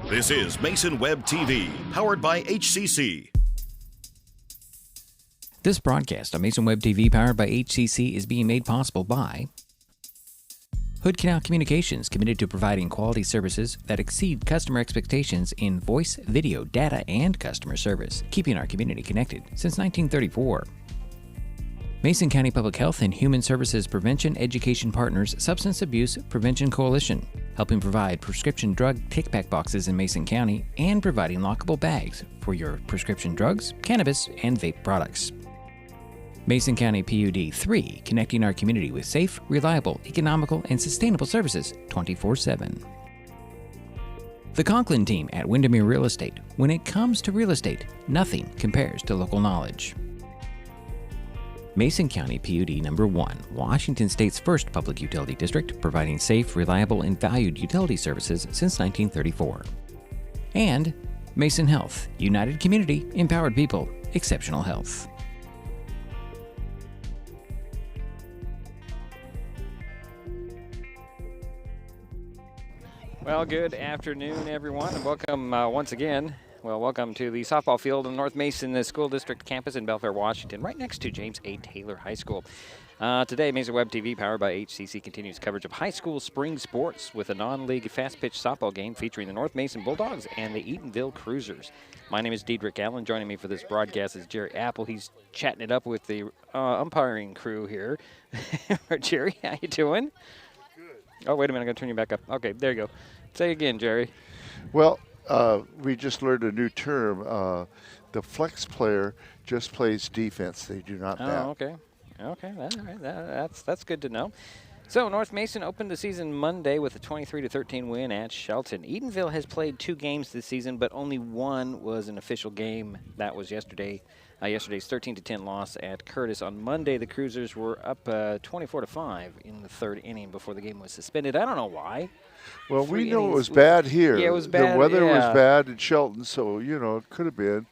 This is Mason Web TV, powered by HCC. This broadcast on Mason Web TV, powered by HCC, is being made possible by Hood Canal Communications, committed to providing quality services that exceed customer expectations in voice, video, data, and customer service, keeping our community connected since 1934. Mason County Public Health and Human Services Prevention Education Partners Substance Abuse Prevention Coalition, helping provide prescription drug take-back boxes in Mason County and providing lockable bags for your prescription drugs, cannabis, and vape products. Mason County PUD 3, connecting our community with safe, reliable, economical, and sustainable services 24/7. The Conklin team at Windermere Real Estate. When it comes to real estate, nothing compares to local knowledge. Mason County PUD Number 1, Washington State's first public utility district, providing safe, reliable, and valued utility services since 1934. And Mason Health, united community, empowered people, exceptional health. Well, good afternoon, everyone, and welcome once again. Well, welcome to the softball field in North Mason School District campus in Belfair, Washington, right next to James A. Taylor High School. Today, Mason Web TV, powered by HCC, continues coverage of high school spring sports with a non-league fast-pitch softball game featuring the North Mason Bulldogs and the Eatonville Cruisers. My name is Diedrich Allen. Joining me for this broadcast is Jerry Apple. He's chatting it up with the umpiring crew here. Jerry, how you doing? Good. Oh, wait a minute. I'm going to turn you back up. Okay, there you go. Say again, Jerry. Well, we just learned a new term. The flex player just plays defense. They do not bat. Oh, okay. Okay, that's good to know. So North Mason opened the season Monday with a 23-13 win at Shelton. Eatonville has played 2 games this season, but only one was an official game. That was yesterday's 13-10 loss at Curtis. On Monday, the Cruisers were up 24-5 in the 3rd inning before the game was suspended. I don't know why. Well, we know it was bad here. Yeah, it was bad. The weather was bad in Shelton, so, it could have been.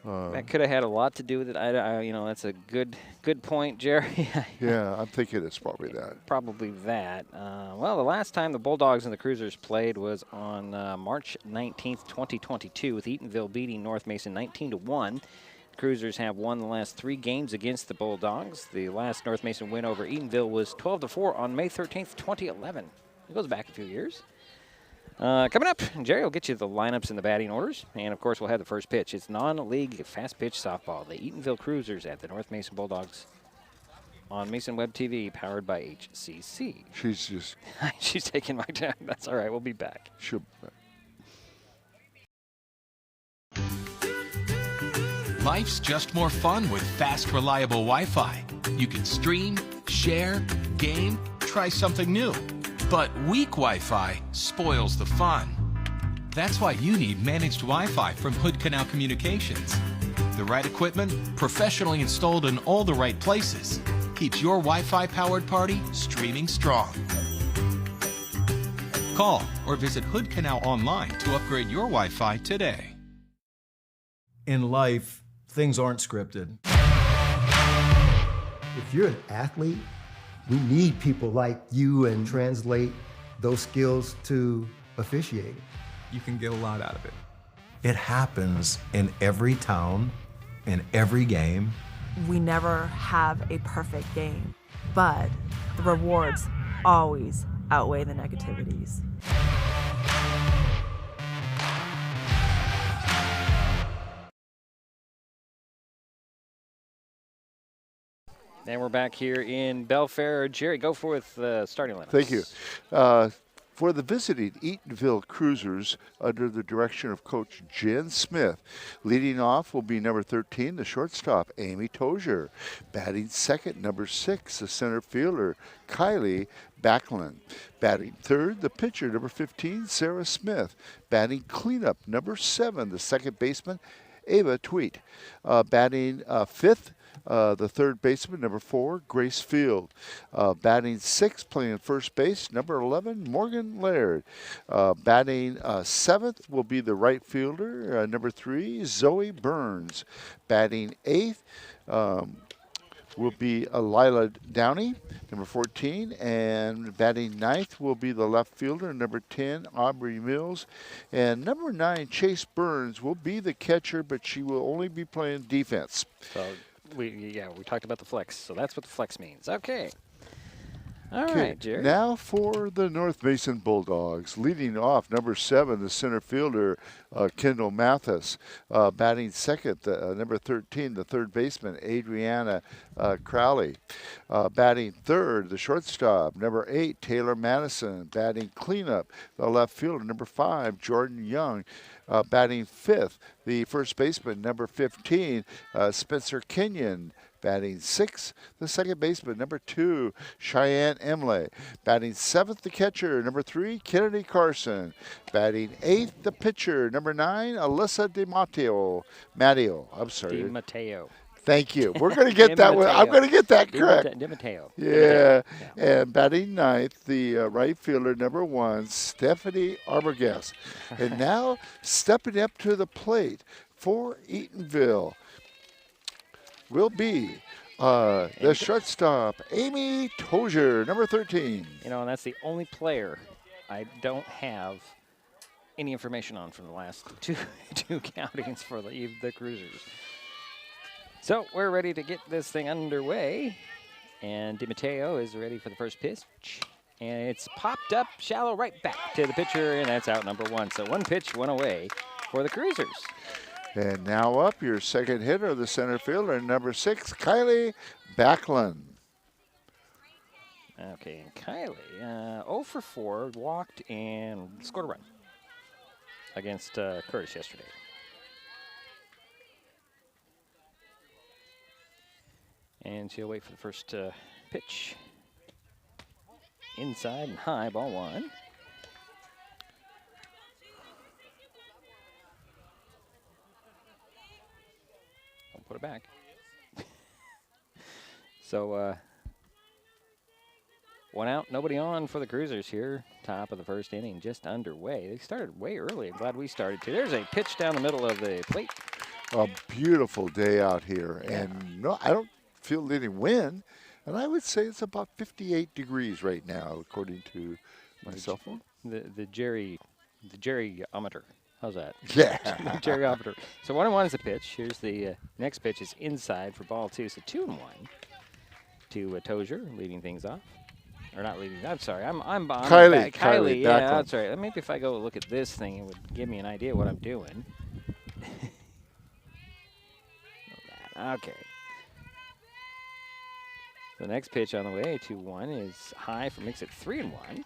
That could have had a lot to do with it. That's a good point, Jerry. Yeah, I'm thinking it's probably that. Probably that. Well, the last time the Bulldogs and the Cruisers played was on March 19th, 2022, with Eatonville beating North Mason 19-1. Cruisers have won the last 3 games against the Bulldogs. The last North Mason win over Eatonville was 12-4 on May 13th, 2011. It goes back a few years. Coming up, Jerry will get you the lineups and the batting orders. And, of course, we'll have the first pitch. It's non-league fast-pitch softball. The Eatonville Cruisers at the North Mason Bulldogs on Mason Web TV, powered by HCC. She's taking my time. That's all right. We'll be back. Sure. Life's just more fun with fast, reliable Wi-Fi. You can stream, share, game, try something new. But weak Wi-Fi spoils the fun. That's why you need managed Wi-Fi from Hood Canal Communications. The right equipment, professionally installed in all the right places, keeps your Wi-Fi powered party streaming strong. Call or visit Hood Canal online to upgrade your Wi-Fi today. In life, things aren't scripted. If you're an athlete, we need people like you and translate those skills to officiating. You can get a lot out of it. It happens in every town, in every game. We never have a perfect game, but the rewards always outweigh the negativities. And we're back here in Belfair. Jerry, go with the starting lineups. Thank you. For the visiting Eatonville Cruisers, under the direction of Coach Jen Smith, leading off will be number 13, the shortstop, Amy Tozier. Batting second, number 6, the center fielder, Kylie Backlund. Batting third, the pitcher, number 15, Sarah Smith. Batting cleanup, number 7, the second baseman, Ava Tweet. Batting fifth, the third baseman, number 4, Grace Field. Batting sixth, playing first base, number 11, Morgan Laird. Batting seventh will be the right fielder, number 3, Zoe Burns. Batting eighth will be Lila Downey, number 14, and batting ninth will be the left fielder, number 10, Aubrey Mills, and number 9, Chase Burns, will be the catcher, but she will only be playing defense. So we talked about the flex, so that's what the flex means. Okay. All right, Jerry. Now for the North Mason Bulldogs. Leading off, number 7, the center fielder, Kendall Mathis. Batting second, number 13, the third baseman, Adriana Crowley. Batting third, the shortstop, number 8, Taylor Madison. Batting cleanup, the left fielder, number 5, Jordan Young. Batting fifth, the first baseman, number 15, Spencer Kenyon. Batting sixth, the second baseman, number 2, Cheyenne Emley. Batting seventh, the catcher, number 3, Kennedy Carson. Batting eighth, the pitcher, number 9, Alyssa DiMatteo. DiMatteo. Thank you. We're going to get that one. I'm going to get that correct. DiMatteo. Yeah. And batting ninth, the right fielder, number 1, Stephanie Arbogast. And now stepping up to the plate for Eatonville will be the shortstop, Amy Tozier, number 13. You know, and that's the only player I don't have any information on from the last two countings for the Cruisers. So we're ready to get this thing underway. And DiMatteo is ready for the first pitch. And it's popped up shallow right back to the pitcher, and that's out number 1. So 1 pitch, 1 away for the Cruisers. And now up, your second hitter, the center fielder, number 6, Kylie Backlund. Okay, and Kylie, 0 for 4, walked and scored a run against Curtis yesterday. And she'll wait for the first pitch. Inside and high, ball 1. Put it back. So, 1 out, nobody on for the Cruisers here. Top of the first inning, just underway. They started way early. I'm glad we started too. There's a pitch down the middle of the plate. A beautiful day out here. Yeah. And no, I don't feel any wind. And I would say it's about 58 degrees right now, according to my cell phone. The Jerry-ometer. How's that? Yeah. Jerry-ometer. So 1-1 is the pitch. Here's the next pitch is inside for ball 2. So 2-1 to Tozier, leading things off. Or not leading. I'm sorry. I'm Kylie. Kylie. Yeah, that's right. Maybe if I go look at this thing, it would give me an idea what I'm doing. Okay. The next pitch on the way, 2-1, is high for makes it 3-1.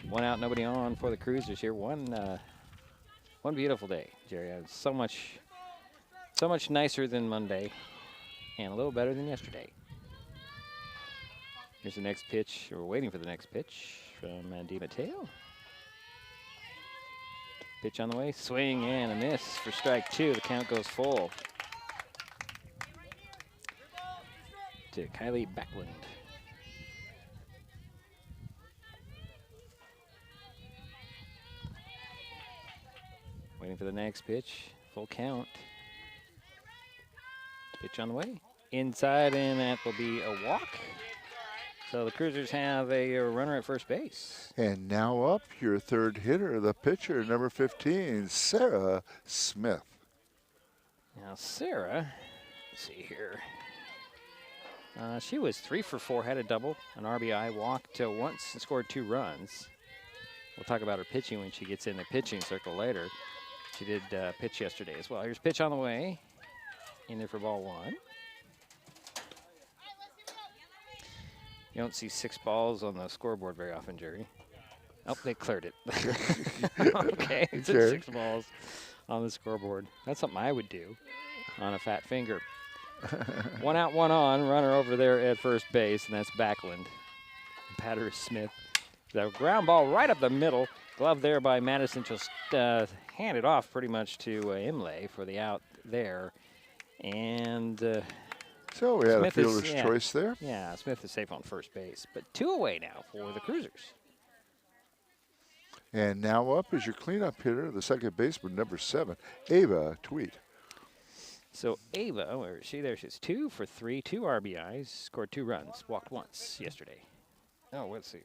1 out, nobody on for the Cruisers here. One beautiful day, Jerry. So much nicer than Monday, and a little better than yesterday. Here's the next pitch. We're waiting for the next pitch from DiMatteo. Pitch on the way, swing and a miss for strike 2. The count goes full to Kylie Backlund. Waiting for the next pitch. Full count. Pitch on the way. Inside, and that will be a walk. So the Cruisers have a runner at first base. And now up, your third hitter, the pitcher, number 15, Sarah Smith. Now Sarah, let's see here. She was 3 for 4, had a double, an RBI, walked once, and scored 2 runs. We'll talk about her pitching when she gets in the pitching circle later. She did pitch yesterday as well. Here's pitch on the way. In there for ball 1. You don't see 6 balls on the scoreboard very often, Jerry. Oh, they cleared it. Okay, it's 6 balls on the scoreboard. That's something I would do on a fat finger. 1 out, 1 on. Runner over there at first base, and that's Backlund. Batter Smith. The ground ball right up the middle. Glove there by Madison. Just hand it off pretty much to Imlay for the out there. And so we had Smith a fielder's choice there. Yeah, Smith is safe on first base. But 2 away now for the Cruisers. And now up is your cleanup hitter, the second baseman, number 7, Ava Tweet. So Ava, where is she? There she is. 2 for 3, 2 RBIs, scored 2 runs, walked once yesterday. Oh, let's see.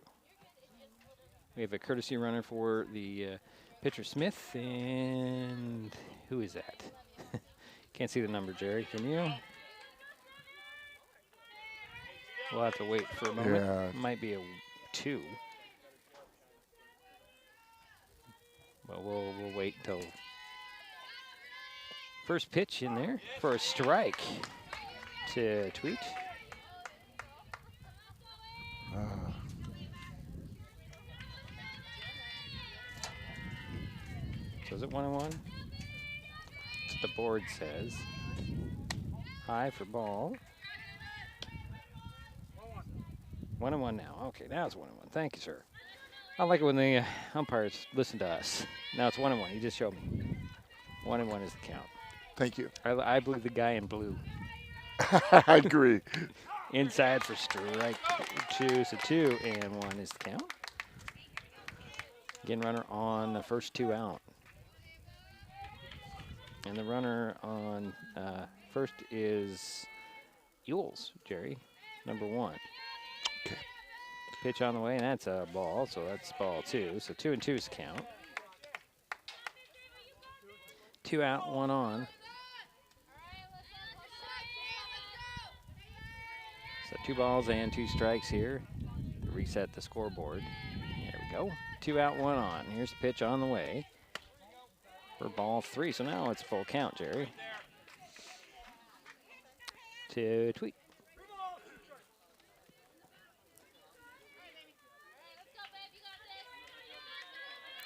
We have a courtesy runner for the pitcher Smith, and who is that? Can't see the number, Jerry. Can you? We'll have to wait for a moment. Yeah. Might be a 2. But we'll wait until first pitch in there for a strike to Tweet. So is it 1-1? That's what the board says. High for ball. 1-1 now. Okay, now it's 1-1. Thank you, sir. I like it when the umpires listen to us. Now it's 1-1. He just showed me. 1-1 is the count. Thank you. I believe the guy in blue. I agree. Inside for strike 2. So 2-1 is the count. Again, runner on the first 2 out. And the runner on first is Ewells, Jerry, number 1. Okay. Pitch on the way, and that's a ball, so that's ball 2. So 2-2 is the count. 2 out, 1 on. So 2 balls and 2 strikes here to reset the scoreboard. There we go. 2 out, 1 on. Here's the pitch on the way for ball 3. So now it's full count, Jerry. To Tweet.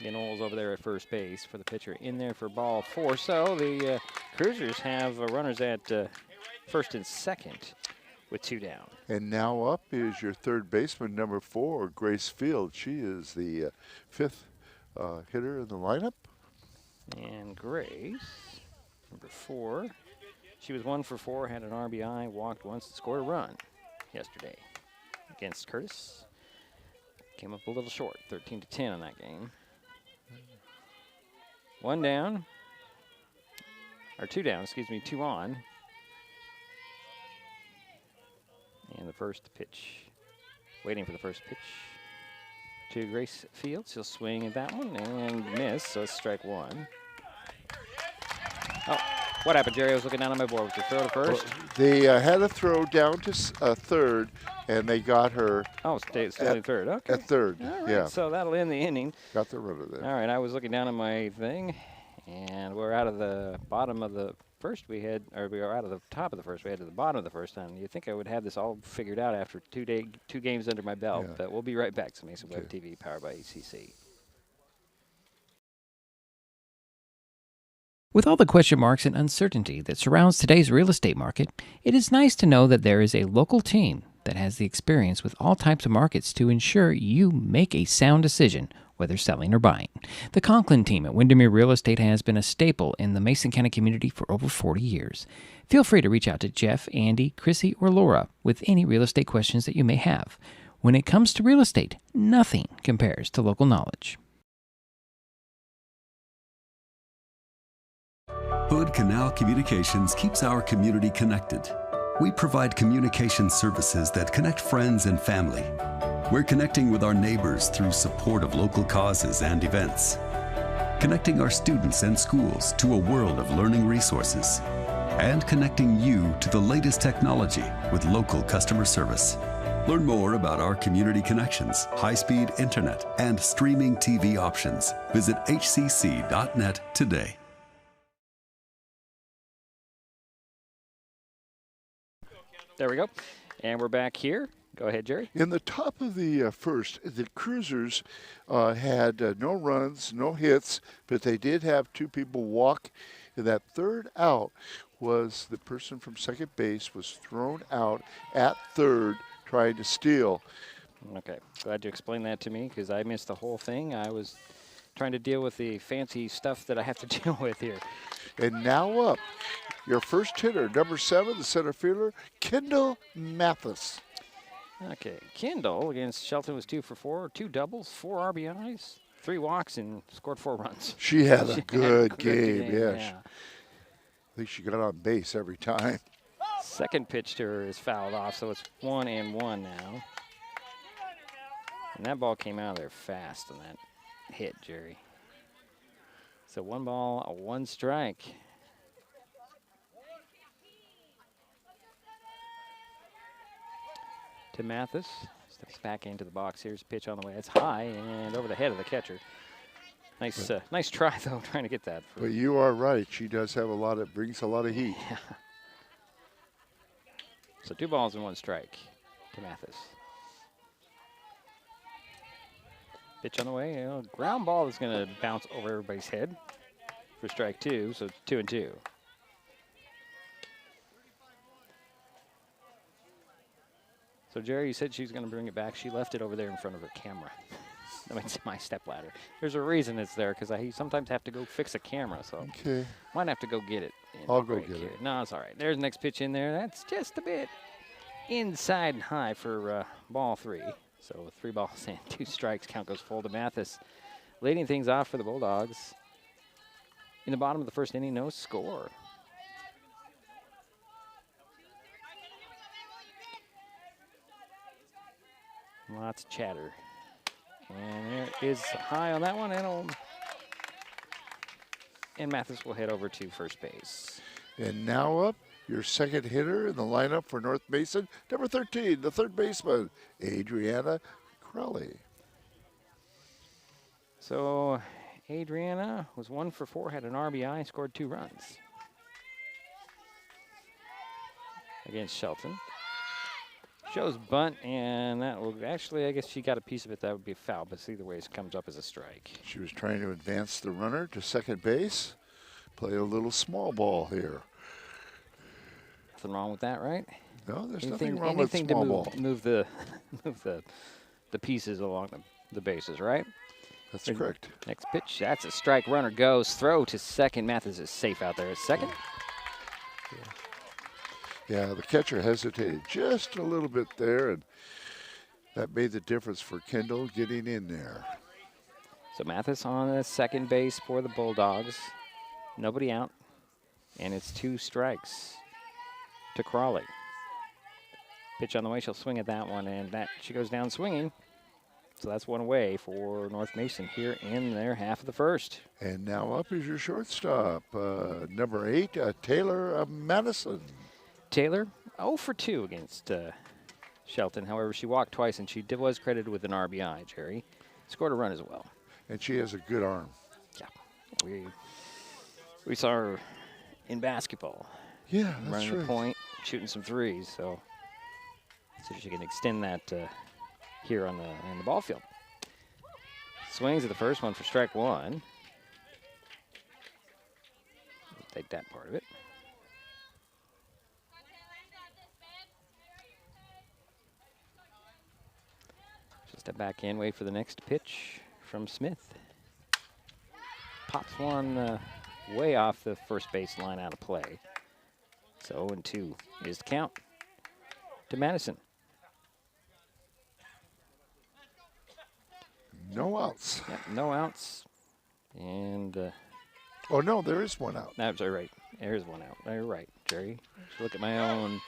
Knowles over there at first base for the pitcher. In there for ball 4. So the Cruisers have runners at first and second with 2 down. And now up is your third baseman, number 4, Grace Field. She is the 5th hitter in the lineup. And Grace, number 4, she was 1 for 4, had an RBI, walked once, and scored a run yesterday against Curtis. Came up a little short, 13-10 in that game. 1 down, or 2 down, excuse me, 2 on. And the first pitch, waiting for the first pitch to Grace Fields. She'll swing at that one and miss, so it's strike 1. Oh, what happened, Jerry? I was looking down on my board. Was the throw to first? Well, they had a throw down to third, and they got her. Oh, still at third. Okay. At third, All right, yeah. So that'll end the inning. Got the runner there. All right, I was looking down on my thing, and we're out of the bottom of the first we had, or we were out of the top of the first. We had to the bottom of the first, and you'd think I would have this all figured out after 2 games under my belt. Yeah. But we'll be right back to Mason Web TV, powered by HCC. With all the question marks and uncertainty that surrounds today's real estate market, it is nice to know that there is a local team that has the experience with all types of markets to ensure you make a sound decision, whether selling or buying. The Conklin team at Windermere Real Estate has been a staple in the Mason County community for over 40 years. Feel free to reach out to Jeff, Andy, Chrissy, or Laura with any real estate questions that you may have. When it comes to real estate, nothing compares to local knowledge. Hood Canal Communications keeps our community connected. We provide communication services that connect friends and family. We're connecting with our neighbors through support of local causes and events, connecting our students and schools to a world of learning resources, and connecting you to the latest technology with local customer service. Learn more about our community connections, high-speed internet, and streaming TV options. Visit hcc.net today. There we go. And we're back here. Go ahead, Jerry. In the top of the first, the Cruisers had no runs, no hits, but they did have 2 people walk. And that third out was the person from second base was thrown out at third trying to steal. Okay. Glad you explained that to me because I missed the whole thing. I was trying to deal with the fancy stuff that I have to deal with here. And now up, your first hitter, number 7, the center fielder, Kendall Mathis. Okay, Kendall against Shelton was 2 for 4, 2 doubles, 4 RBIs, 3 walks, and scored 4 runs. She had a good game, yeah. think she got on base every time. Second pitch to her is fouled off, so it's 1-1 now. And that ball came out of there fast on that hit, Jerry. So 1 ball, 1 strike. To Mathis. Steps back into the box. Here's a pitch on the way. It's high and over the head of the catcher. Nice, nice try though, trying to get that. But you are right. She does have brings a lot of heat. Yeah. So 2 balls and 1 strike to Mathis. Pitch on the way. Ground ball is going to bounce over everybody's head for strike 2. So 2-2. So Jerry, you said she was going to bring it back. She left it over there in front of her camera. I mean, it's my stepladder. There's a reason it's there because I sometimes have to go fix a camera. So okay. Might have to go get it. I'll go get it. No, it's all right. There's the next pitch in there. That's just a bit inside and high for ball 3. So 3 balls and 2 strikes. Count goes full to Mathis. Leading things off for the Bulldogs. In the bottom of the first inning, no score. Lots of chatter. And there is high on that one. And Mathis will head over to first base. And now up, your second hitter in the lineup for North Mason, number 13, the third baseman, Adriana Crowley. So Adriana was 1 for 4, had an RBI, scored 2 runs against Shelton. Shows bunt, and that will actually, I guess she got a piece of it. That would be a foul, but either way, it comes up as a strike. She was trying to advance the runner to second base, play a little small ball here. Nothing wrong with that, right? No, there's nothing wrong with small ball. Move the pieces along the bases, right? That's correct. Next pitch, that's a strike. Runner goes, throw to second. Mathis is safe out there at second. Yeah, the catcher hesitated just a little bit there, and that made the difference for Kendall getting in there. So Mathis on the second base for the Bulldogs. Nobody out, and it's 2 strikes to Crawley. Pitch on the way, she'll swing at that one, and she goes down swinging. So that's 1 away for North Mason here in their half of the first. And now up is your shortstop, number 8, Taylor Madison. Taylor, 0 for 2 against Shelton. However, she walked twice, and she was credited with an RBI, Jerry. Scored a run as well. And she has a good arm. Yeah. We saw her in basketball. Yeah, that's running right. the point, shooting some threes, so she can extend that here in the ball field. Swings at the first one for strike 1. We'll take that part of it. She'll step back in, wait for the next pitch from Smith. Pops one way off the first base line out of play. So 0-2 is the count to Madison. No outs. Yep, no outs. And oh no, there is 1 out. That's all right. There's 1 out. You're right, Jerry. Just look at my own.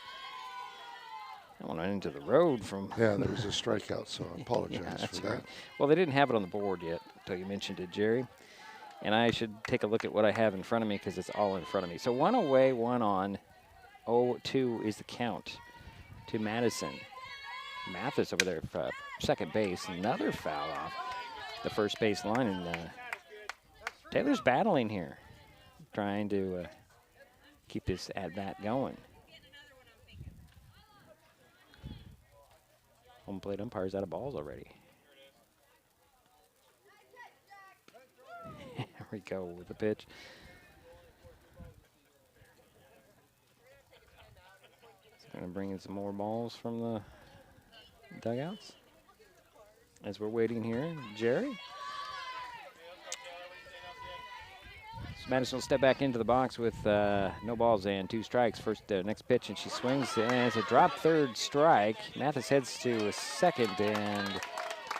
I went into the road from. Yeah, there was a strikeout, so I apologize for that. Right. Well, they didn't have it on the board yet until you mentioned it, Jerry. And I should take a look at what I have in front of me because it's all in front of me. So 1 away, 1 on. 0-2 is the count to Madison. Mathis over there for second base. Another foul off the first base line. And Taylor's battling here, trying to keep this at-bat going. Home plate umpire's out of balls already. Here we go with the pitch. Going to bring in some more balls from the dugouts as we're waiting here. Jerry. So Madison will step back into the box with no balls and 2 strikes. First, next pitch, and she swings, and it's a drop third strike. Mathis heads to a second, and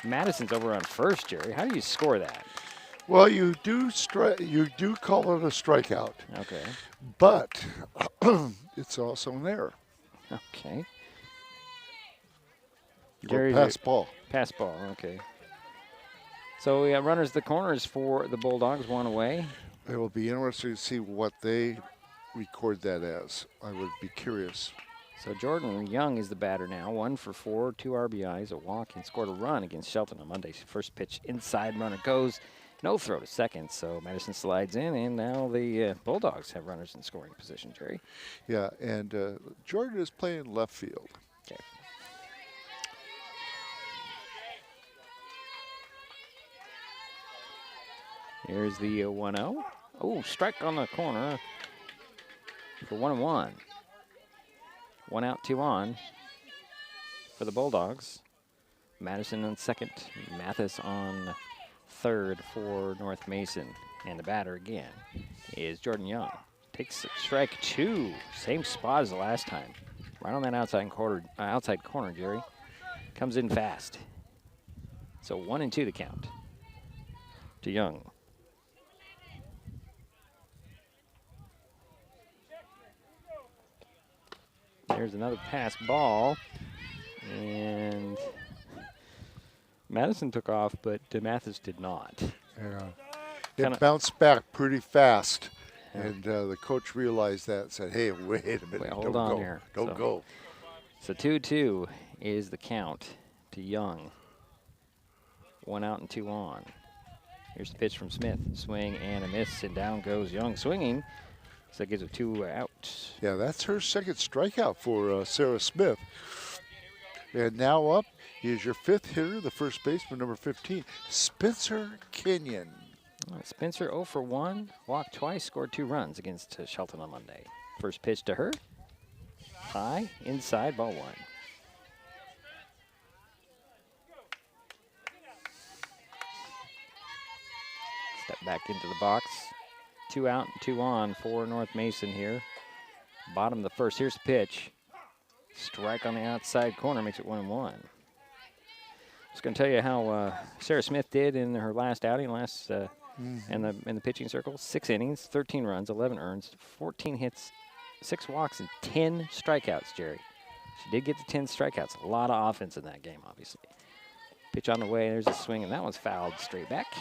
Madison's over on first, Jerry. How do you score that? Well, you do call it a strikeout. Okay. But it's also an error. Okay. Or pass ball. Pass ball, okay. So we have runners the corners for the Bulldogs, one away. It will be interesting to see what they record that as. I would be curious. So Jordan Young is the batter now. 1 for 4, 2 RBIs, a walk, and scored a run against Shelton on Monday. First pitch inside, runner goes. No throw to second, so Madison slides in, and now the Bulldogs have runners in scoring position, Jerry. Yeah, and Jordan is playing left field. Okay. Here's the 1-0. Oh, strike on the corner for 1-1. 1 out, 2 on for the Bulldogs. Madison on second, Mathis on third for North Mason. And the batter again is Jordan Young. Takes strike 2, same spot as the last time. Right on that outside corner, Jerry. Comes in fast. So 1-2 the count to Young. There's another pass ball, and Madison took off, but Mathis did not. Yeah. It bounced back pretty fast, and the coach realized that and said, hey, wait a minute. Wait, hold on here. Don't go. So 2-2 is the count to Young. 1 out and 2 on. Here's the pitch from Smith. Swing and a miss, and down goes Young swinging. So that gives it 2 out. Yeah, that's her second strikeout for Sarah Smith. And now up is your 5th hitter, the first baseman, number 15, Spencer Kenyon. Spencer 0 for 1, walked twice, scored 2 runs against Shelton on Monday. First pitch to her. High, inside, ball 1. Step back into the box. 2 out and 2 on for North Mason here. Bottom of the first. Here's the pitch. Strike on the outside corner makes it 1-1. Just going to tell you how Sarah Smith did in her last outing, in the pitching circle. 6 innings, 13 runs, 11 earns, 14 hits, 6 walks, and 10 strikeouts, Jerry. She did get to 10 strikeouts. A lot of offense in that game, obviously. Pitch on the way. There's a swing, and that one's fouled straight back.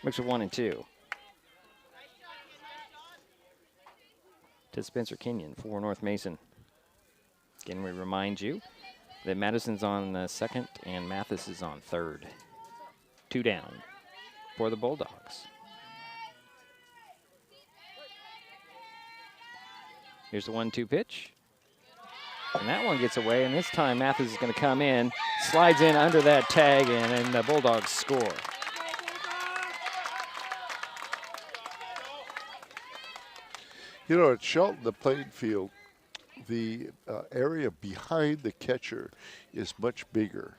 Makes it 1-2. To Spencer Kenyon for North Mason. Again, we remind you that Madison's on second and Mathis is on third. 2 down for the Bulldogs. Here's the 1-2 pitch. And that one gets away, and this time Mathis is going to come in, slides in under that tag, and the Bulldogs score. You know, at Shelton, the playing field, the area behind the catcher is much bigger.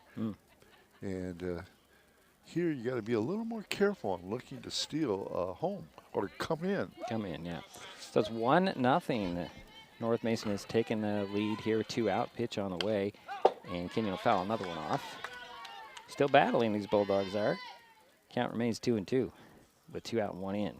And here you got to be a little more careful on looking to steal home or come in. Come in, yeah. So it's 1-0. North Mason has taken the lead here, 2 out, pitch on the way, and Kenyon will foul another one off. Still battling, these Bulldogs are. Count remains 2-2, but 2 out and 1 in.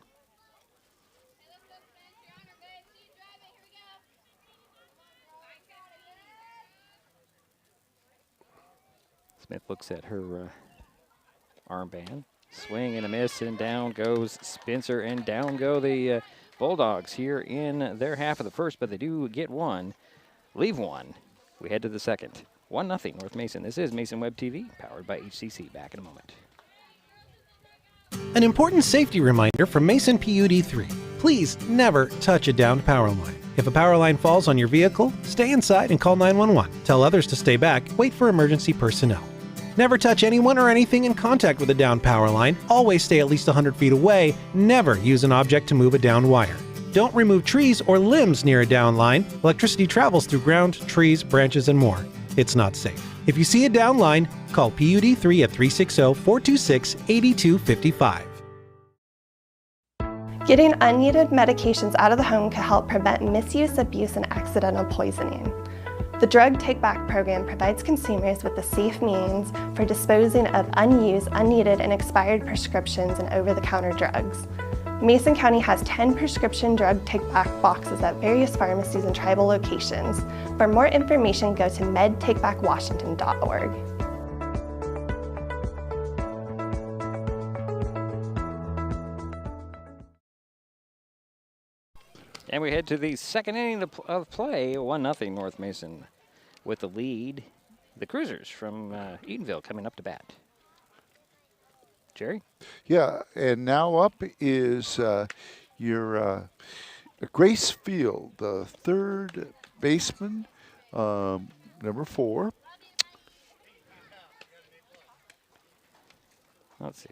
Smith looks at her armband. Swing and a miss, and down goes Spencer, and down go the Bulldogs here in their half of the first, but they do get 1, leave 1. We head to the second. 1-0 North Mason. This is Mason Web TV, powered by HCC. Back in a moment. An important safety reminder from Mason PUD3. Please never touch a downed power line. If a power line falls on your vehicle, stay inside and call 911. Tell others to stay back. Wait for emergency personnel. Never touch anyone or anything in contact with a downed power line. Always stay at least 100 feet away. Never use an object to move a downed wire. Don't remove trees or limbs near a downed line. Electricity travels through ground, trees, branches, and more. It's not safe. If you see a downed line, call PUD3 at 360-426-8255. Getting unneeded medications out of the home can help prevent misuse, abuse, and accidental poisoning. The Drug Take-Back program provides consumers with the safe means for disposing of unused, unneeded, and expired prescriptions and over-the-counter drugs. Mason County has 10 prescription drug take-back boxes at various pharmacies and tribal locations. For more information, go to medtakebackwashington.org. And we head to the second inning of play, 1-0 North Mason with the lead. The Cruisers from Eatonville coming up to bat. Jerry? Yeah, and now up is your Grace Field, the third baseman, number 4. Let's see.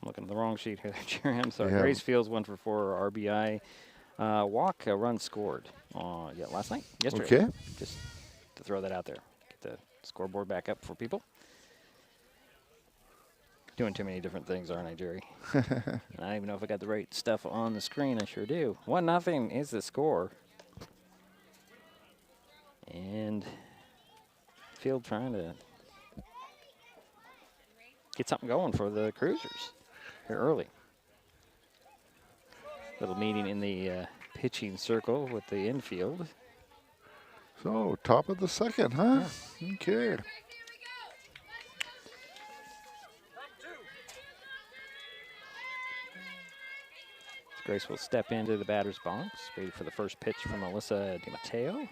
I'm looking at the wrong sheet here, Jerry. I'm sorry. Yeah. Grace Field's 1 for 4 RBI. Walk, a run scored. Last night, yesterday. Okay. Just to throw that out there. Get the scoreboard back up for people. Doing too many different things, aren't I, Jerry? I don't even know if I got the right stuff on the screen. I sure do. 1-0 is the score. And Field trying to get something going for the Cruisers here early. Little meeting in the pitching circle with the infield. So, top of the second, huh? Yeah. Okay. Grace will step into the batter's box, wait for the first pitch from Melissa DiMatteo.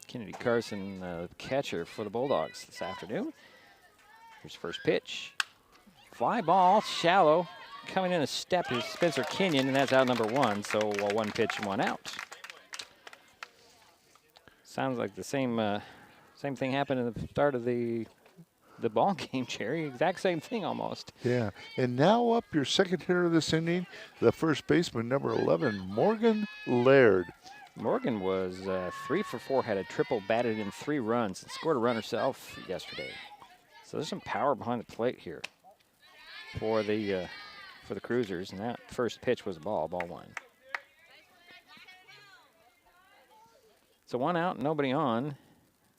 Kennedy Carson, catcher for the Bulldogs this afternoon. Here's first pitch. Fly ball, shallow. Coming in a step is Spencer Kenyon, and that's out number 1, so 1 pitch and 1 out. Sounds like the same thing happened at the start of the ball game, Jerry. Exact same thing almost. Yeah, and now up your second hitter of this inning, the first baseman, number 11, Morgan Laird. Morgan was 3 for 4, had a triple, batted in 3 runs, and scored a run herself yesterday. So there's some power behind the plate here for the Cruisers, and that first pitch was ball 1. So 1 out, nobody on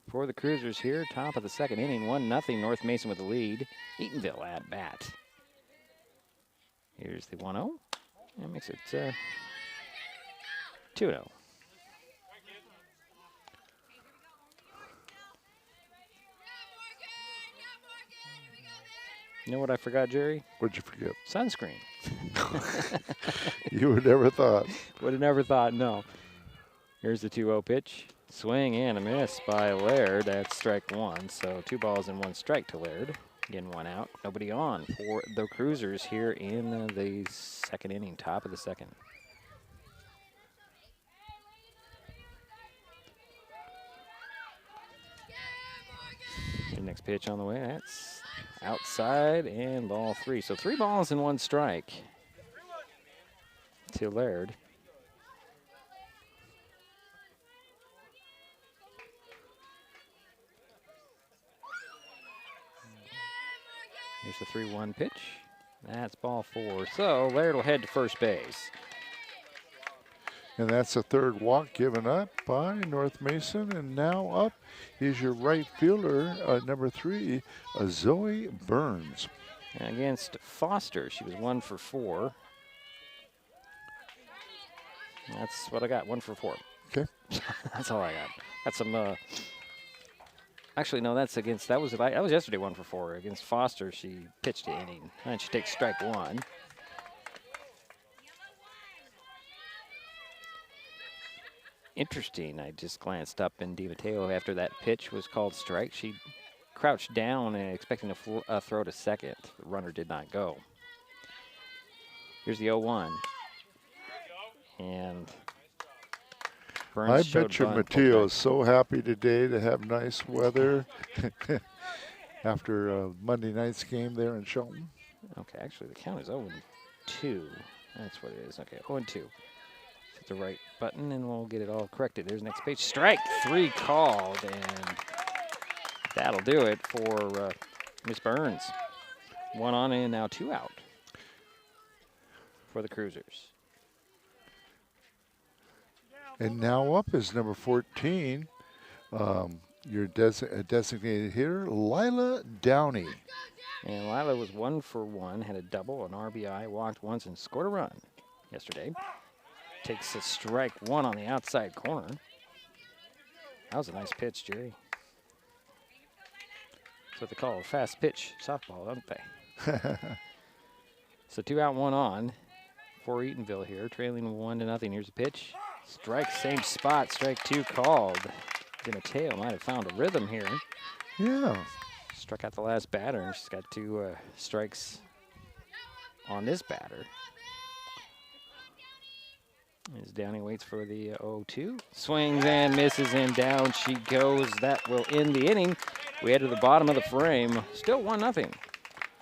for the Cruisers here. Top of the second inning, 1-0 North Mason with the lead. Eatonville at bat. Here's the 1-0. That makes it 2-0. You know what I forgot, Jerry? What'd you forget? Sunscreen. You would never thought. Would have never thought, no. Here's the 2-0 pitch. Swing and a miss by Laird. That's strike 1. So 2 balls and 1 strike to Laird. Again, 1 out. Nobody on for the Cruisers here in the second inning, top of the second. The next pitch on the way. That's outside and ball 3. So 3 balls and 1 strike to Laird. Here's the 3-1 pitch. That's ball 4. So Laird will head to first base. And that's the third walk given up by North Mason. And now up is your right fielder, number 3, Zoe Burns. Against Foster, she was 1 for 4. That's what I got, 1 for 4. Okay. That's all I got. That's some, actually, no, that was yesterday 1 for 4. Against Foster, she pitched the inning. And she takes strike 1. Interesting, I just glanced up, and DiMatteo, after that pitch was called strike, she crouched down and expecting a throw to second. The runner did not go. Here's the 0-1. And Burns I bet you Matteo is so happy today to have nice weather after Monday night's game there in Shelton. Okay, actually the count is 0-2. That's what it is. Okay, 0-2. Hit the right button and we'll get it all corrected. There's the next page. Strike 3 called, and that'll do it for Miss Burns. 1 on and now 2 out for the Cruisers. And now up is number 14, your designated hitter, Lila Downey. And Lila was 1 for 1, had a double, an RBI, walked once, and scored a run yesterday. Takes a strike 1 on the outside corner. That was a nice pitch, Jerry. That's what they call a fast pitch softball, don't they? So 2 out, 1 on for Eatonville here, trailing 1-0. Here's a pitch. Strike, same spot. Strike 2 called. DiMatteo might have found a rhythm here. Yeah. Struck out the last batter. She's got 2 strikes on this batter. As Downey waits for the 0-2. Swings and misses, and down she goes. That will end the inning. We head to the bottom of the frame. Still 1-0.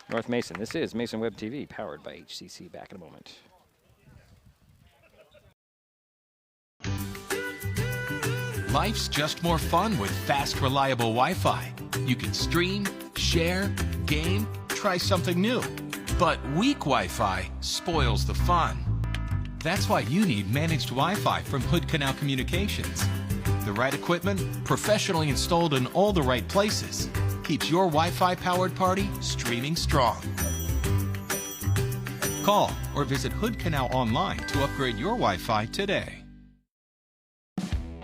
North Mason. This is Mason Web TV, powered by HCC. Back in a moment. Life's just more fun with fast, reliable Wi-Fi. You can stream, share, game, try something new. But weak Wi-Fi spoils the fun. That's why you need managed Wi-Fi from Hood Canal Communications. The right equipment, professionally installed in all the right places, keeps your Wi-Fi powered party streaming strong. Call or visit Hood Canal online to upgrade your Wi-Fi today.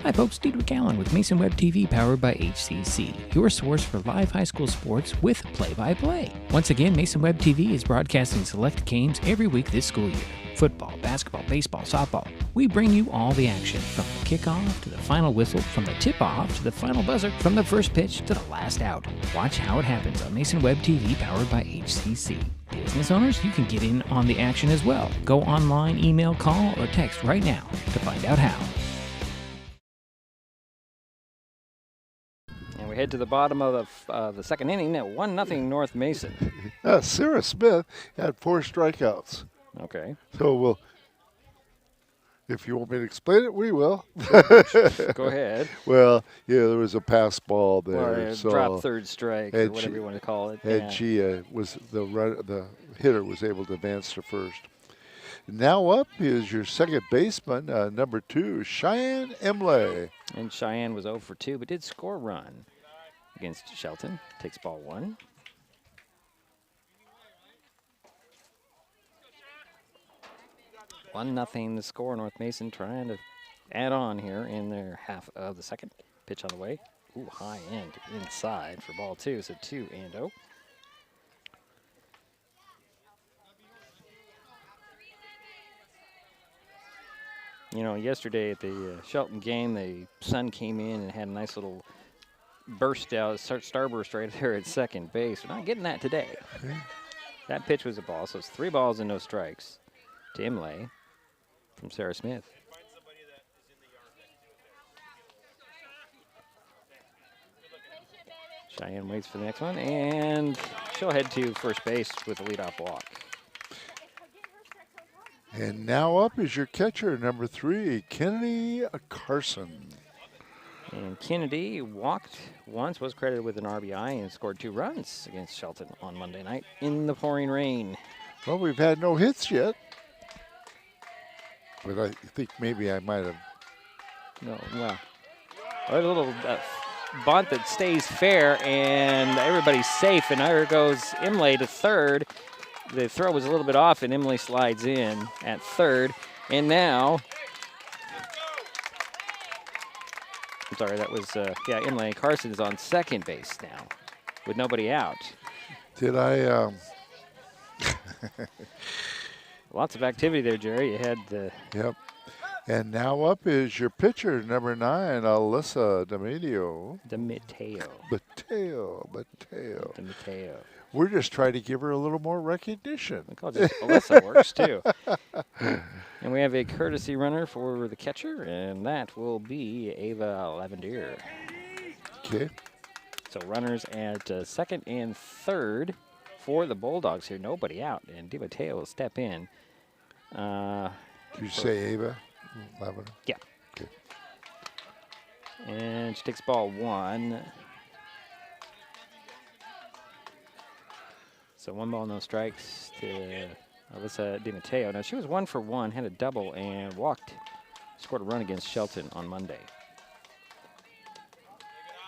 Hi folks, Diedrich Allen with Mason Web TV, powered by HCC, your source for live high school sports with play-by-play. Once again, Mason Web TV is broadcasting select games every week this school year. Football, basketball, baseball, softball. We bring you all the action, from the kickoff to the final whistle, from the tip-off to the final buzzer, from the first pitch to the last out. Watch how it happens on Mason Web TV, powered by HCC. Business owners, you can get in on the action as well. Go online, email, call, or text right now to find out how. We head to the bottom of the second inning at 1-0 North Mason. Sarah Smith had 4 strikeouts. Okay. So if you want me to explain it, we will. Go ahead. Well, yeah, there was a pass ball there. Or so drop third strike, or whatever you want to call it. And she was the hitter was able to advance to first. Now up is your second baseman, number 2, Cheyenne Emley. And Cheyenne was 0 for 2, but did score a run against Shelton. Takes ball 1. One nothing the score. North Mason trying to add on here in their half of the second. Pitch on the way. Ooh, high end inside for ball 2. So 2-0. You know, yesterday at the Shelton game, the sun came in and had a nice little burst out, starburst right there at second base. We're not getting that today. Okay. That pitch was a ball, so it's 3 balls and no strikes to Imlay from Sarah Smith. Cheyenne waits for the next one, and she'll head to first base with a leadoff walk. And now up is your catcher, number 3, Kennedy Carson. And Kennedy walked once, was credited with an RBI, and scored 2 runs against Shelton on Monday night in the pouring rain. Well, we've had no hits yet. But I think maybe I might have. No, well, a little bunt that stays fair, and everybody's safe, and there goes Imlay to third. The throw was a little bit off, and Imlay slides in at third. And now, I'm sorry, that was, Imlay. Carson is on second base now with nobody out. Did I? Lots of activity there, Jerry. You had the. Yep. And now up is your pitcher, number 9, Alyssa DiMatteo. DiMatteo. We're just trying to give her a little more recognition. I call it Alyssa works too. And we have a courtesy runner for the catcher, and that will be Ava Lavendier. Okay. So runners at second and third for the Bulldogs here. Nobody out, and DiMatteo will step in. Did you say Ava Lavender? Yeah. Okay. And she takes ball 1. So 1 ball, no strikes to Alyssa DiMatteo. Now, she was 1 for 1, had a double, and walked scored a run against Shelton on Monday.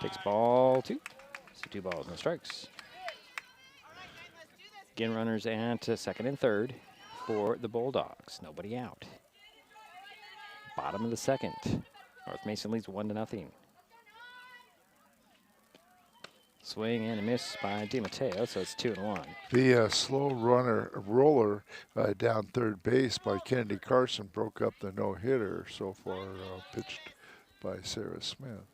Takes ball 2. So 2 balls, no strikes. Again, runners at second and third for the Bulldogs. Nobody out. Bottom of the second. North Mason leads 1-0. Swing and a miss by DiMatteo, so it's 2-1. The slow roller down third base by Kennedy Carson broke up the no-hitter so far, pitched by Sarah Smith.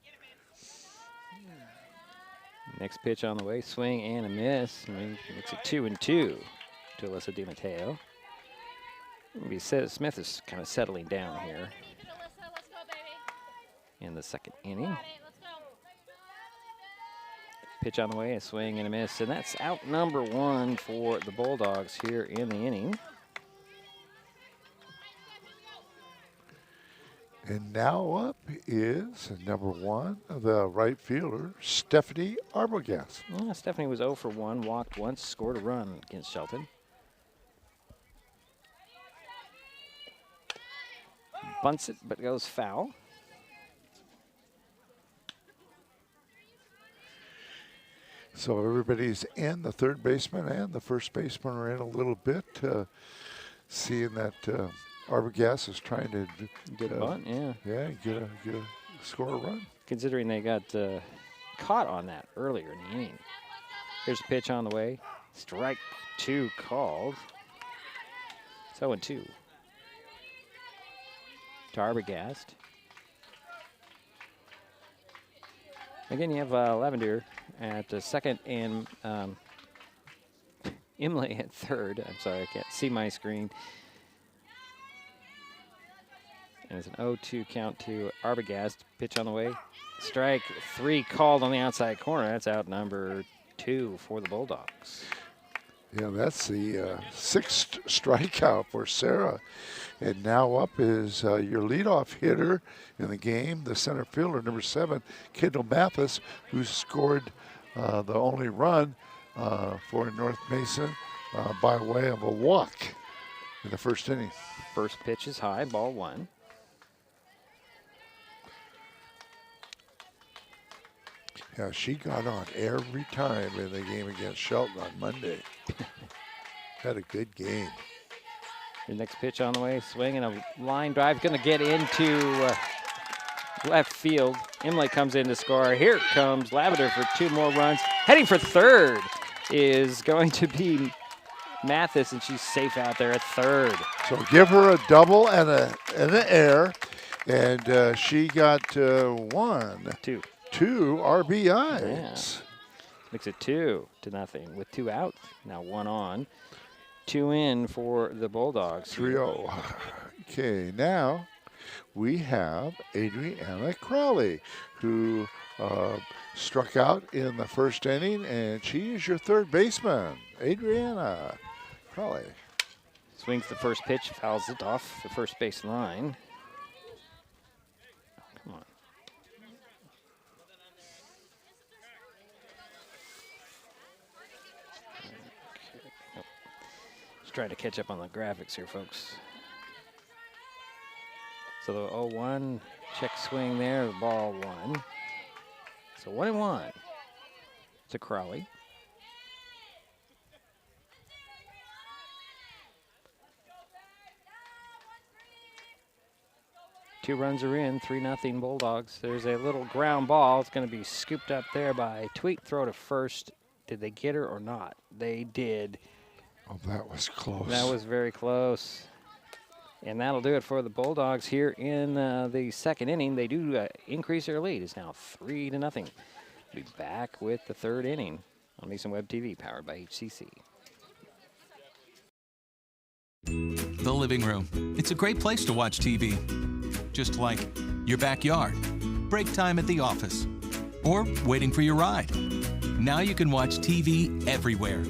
Next pitch on the way, swing and a miss. Makes it 2-2 to Alyssa DiMatteo. Smith is kind of settling down here in the second inning. Pitch on the way, a swing and a miss, and that's out number 1 for the Bulldogs here in the inning. And now up is number 1, the right fielder, Stephanie Arbogast. Stephanie was 0 for 1, walked once, scored a run against Shelton. Bunts it, but goes foul. So everybody's in. The third baseman and the first baseman are in a little bit. Seeing that Arbogast is trying to good bunt, yeah. Yeah, get a score a run. Considering they got caught on that earlier in the inning. Here's a pitch on the way. Strike 2 called. 0-2. To Arbogast. Again, you have Lavender at second and Imlay at third. I'm sorry, I can't see my screen. And it's an 0-2 count to Arbogast. Pitch on the way. Strike 3 called on the outside corner. That's out number 2 for the Bulldogs. Yeah, that's the 6th strikeout for Sarah. And now up is your leadoff hitter in the game, the center fielder, number 7, Kendall Mathis, who scored the only run for North Mason by way of a walk in the first inning. First pitch is high, ball 1. Yeah, she got on every time in the game against Shelton on Monday. Had a good game. Your next pitch on the way, swing and a line drive, going to get into left field. Imlay comes in to score. Here comes Lavender for 2 more runs. Heading for third is going to be Mathis, and she's safe out there at third. So give her a double and an air, and she got 2 RBIs. Yeah. Makes it 2-0 with 2 out. Now 1 on. 2 in for the Bulldogs. 3-0. Okay, now we have Adriana Crowley, who struck out in the first inning, and she is your third baseman. Adriana Crowley. Swings the first pitch, fouls it off the first base line. Come on. Trying to catch up on the graphics here, folks. So the 0-1 check swing there, ball 1. So 1-1 to Crowley. Two runs are in, 3-0 Bulldogs. There's a little ground ball. It's going to be scooped up there by Tweet. Throw to first. Did they get her or not? They did. Oh, that was close. That was very close. And that'll do it for the Bulldogs here in the second inning. They do increase their lead. It's now 3-0. We'll be back with the third inning on Mason Web TV, powered by HCC. The living room. It's a great place to watch TV. Just like your backyard, break time at the office, or waiting for your ride. Now you can watch TV everywhere.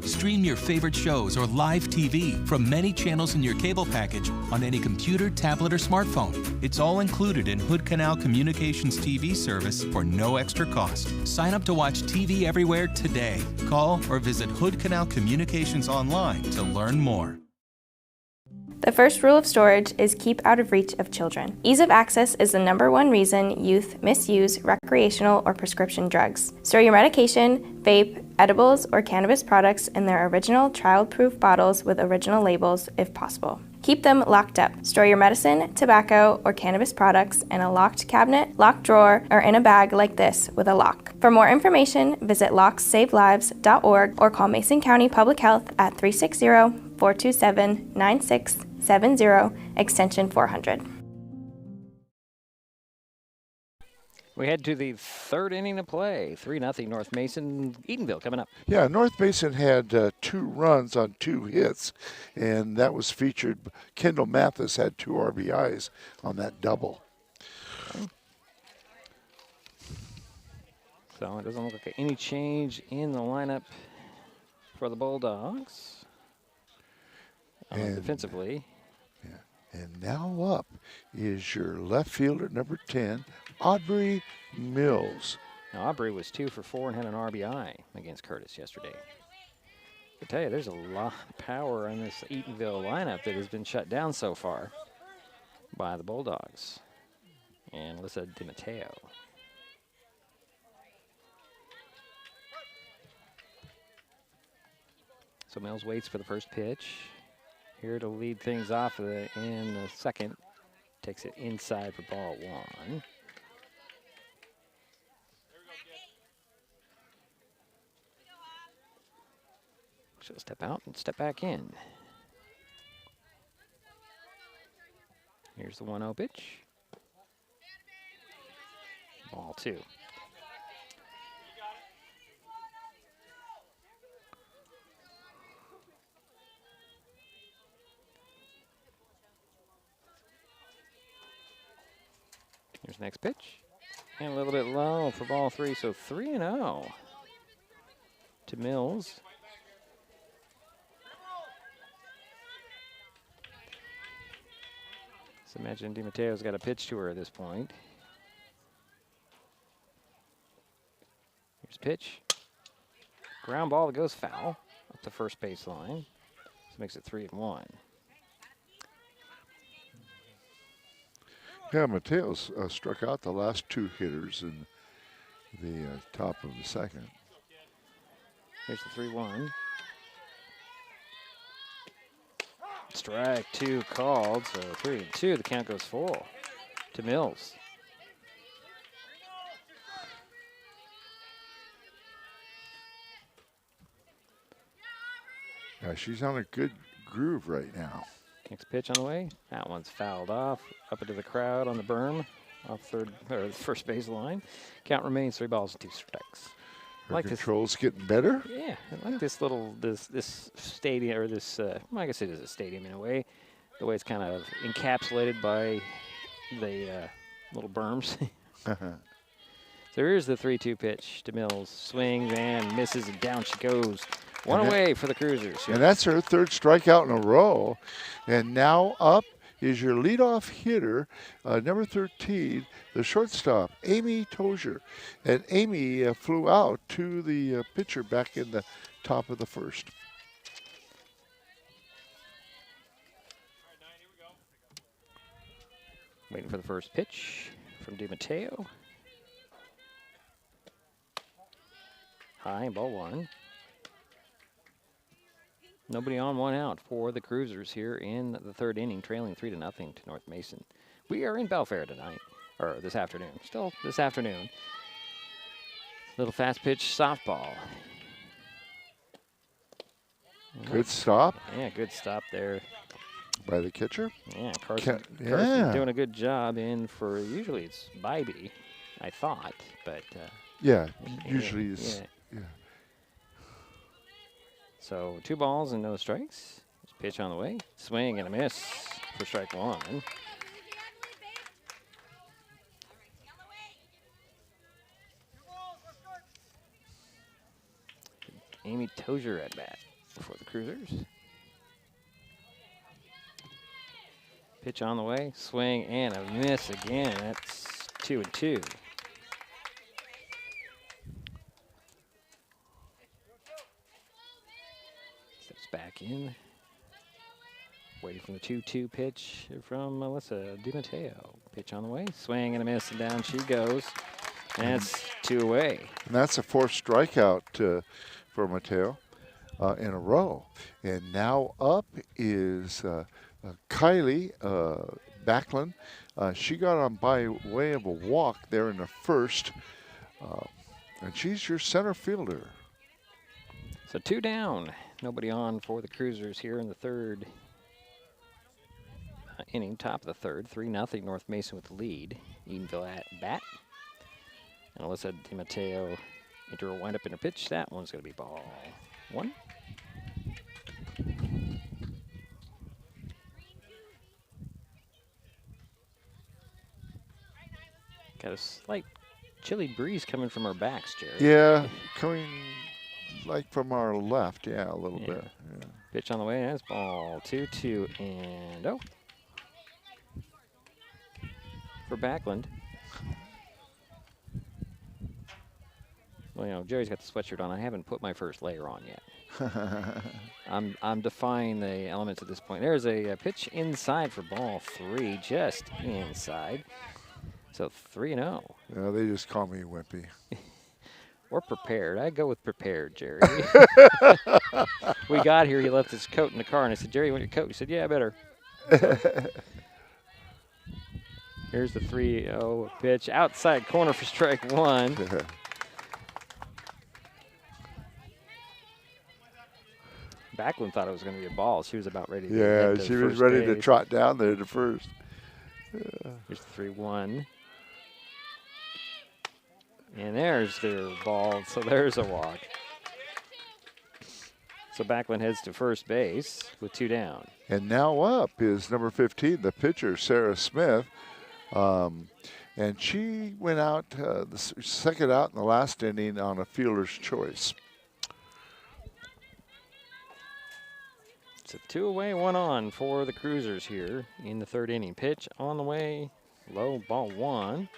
Stream your favorite shows or live TV from many channels in your cable package on any computer, tablet, or smartphone. It's all included in Hood Canal Communications TV service for no extra cost. Sign up to watch TV everywhere today. Call or visit Hood Canal Communications online to learn more. The first rule of storage is keep out of reach of children. Ease of access is the #1 reason youth misuse recreational or prescription drugs. Store your medication, vape, edibles, or cannabis products in their original child-proof bottles with original labels if possible. Keep them locked up. Store your medicine, tobacco, or cannabis products in a locked cabinet, locked drawer, or in a bag like this with a lock. For more information, visit lockssavelives.org or call Mason County Public Health at 360-427-9670, extension 400. We head to the third inning of play. 3-0 North Mason. Eatonville coming up. Yeah, North Mason had 2 runs on 2 hits, and that was featured. Kendall Mathis had 2 RBIs on that double. So it doesn't look like any change in the lineup for the Bulldogs. Defensively. Yeah. And now up is your left fielder, number 10, Aubrey Mills. Now, Aubrey was 2 for 4 and had an RBI against Curtis yesterday. I tell you, there's a lot of power in this Eatonville lineup that has been shut down so far by the Bulldogs. And Alyssa DiMatteo. So Mills waits for the first pitch. Here to lead things off in the second. Takes it inside for ball 1. She'll step out and step back in. Here's the 1-0 pitch. Ball 2. Here's the next pitch. And a little bit low for ball 3, so 3-0 to Mills. So imagine DiMatteo's got a pitch to her at this point. Here's a pitch. Ground ball that goes foul up the first base line. This makes it 3-1. Yeah, Mateo's struck out the last 2 hitters in the top of the second. Here's the 3-1. Strike 2 called, so 3-2. The count goes full to Mills. Yeah, she's on a good groove right now. Next pitch on the way. That one's fouled off up into the crowd on the berm off the first base line. Count remains 3 balls and 2 strikes. Her like control's getting better. Yeah, I like this little this stadium, or this. Well, I guess it is a stadium in a way. The way it's kind of encapsulated by the little berms. So here's the 3-2 pitch to Mills. Swings and misses, and down she goes. One away for the Cruisers. And that's her 3rd strikeout in a row. And now up is your leadoff hitter, number 13, the shortstop, Amy Tozier. And Amy flew out to the pitcher back in the top of the first. Waiting for the first pitch from DiMatteo. High, ball 1. Nobody on, 1 out for the Cruisers here in the 3rd inning, trailing 3-0 to North Mason. We are in Belfair tonight, or this afternoon. Still this afternoon. Little fast pitch softball. Good stop. Yeah, good stop there. By the catcher? Yeah, Carson doing a good job in for, usually it's Bybee, I thought, but. Yeah, usually is. Yeah. So 2 balls and no strikes. Pitch on the way. Swing and a miss for strike 1. Amy Tozier at bat for the Cruisers. Pitch on the way. Swing and a miss again. That's 2-2. Back in. Waiting for the 2-2 pitch from Melissa DiMatteo. Pitch on the way, swing and a miss, and down she goes. And it's 2 away. And that's a 4th strikeout for Mateo in a row. And now up is Kylie Backlund. She got on by way of a walk there in the 1st. And she's your center fielder. So 2 down. Nobody on for the Cruisers here in the 3rd inning, top of the 3rd. 3-0 North Mason with the lead. Eatonville at bat. And Alyssa DiMatteo into her windup in her pitch. That one's going to be ball 1. Got a slight chilly breeze coming from our backs, Jerry. Yeah, coming like from our left. Yeah, a little bit. Yeah. Pitch on the way. That's ball 2-2 and oh. For Backlund. Well, you know, Jerry's got the sweatshirt on. I haven't put my first layer on yet. I'm defying the elements at this point. There's a pitch inside for ball 3, just inside. So 3-0. Yeah, they just call me Wimpy. Or prepared. I go with prepared, Jerry. We got here. He left his coat in the car, and I said, "Jerry, you want your coat?" He said, "Yeah, I better." So, here's the 3-0 pitch. Outside corner for strike 1. Backlund thought it was going to be a ball. She was about ready to yeah, she was ready to trot down there to first. Yeah. Here's the 3-1. And there's their ball. So there's a walk. So Backlund heads to first base with 2 down. And now up is number 15, the pitcher, Sarah Smith. And she went out, the second out in the last inning on a fielder's choice. It's a 2 away, 1 on for the Cruisers here in the 3rd inning. Pitch on the way, low, ball 1.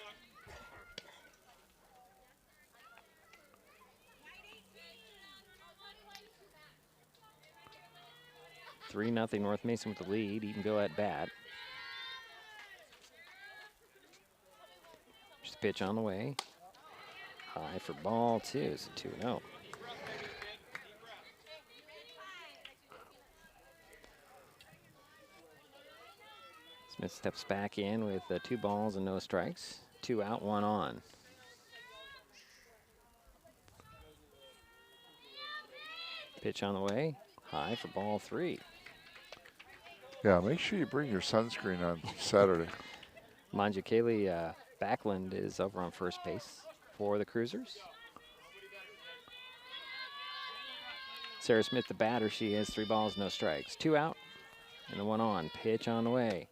Three nothing North Mason with the lead. Eatonville at bat. Just a pitch on the way. High for ball 2. It's a 2-0. Smith steps back in with 2 balls and no strikes. 2 out, 1 on. Pitch on the way. High for ball 3. Yeah, make sure you bring your sunscreen on Saturday. Mind you, Kaylee Backlund is over on first base for the Cruisers. Sarah Smith, the batter, she has 3 balls, no strikes. 2 out and the 1 on. Pitch on the way.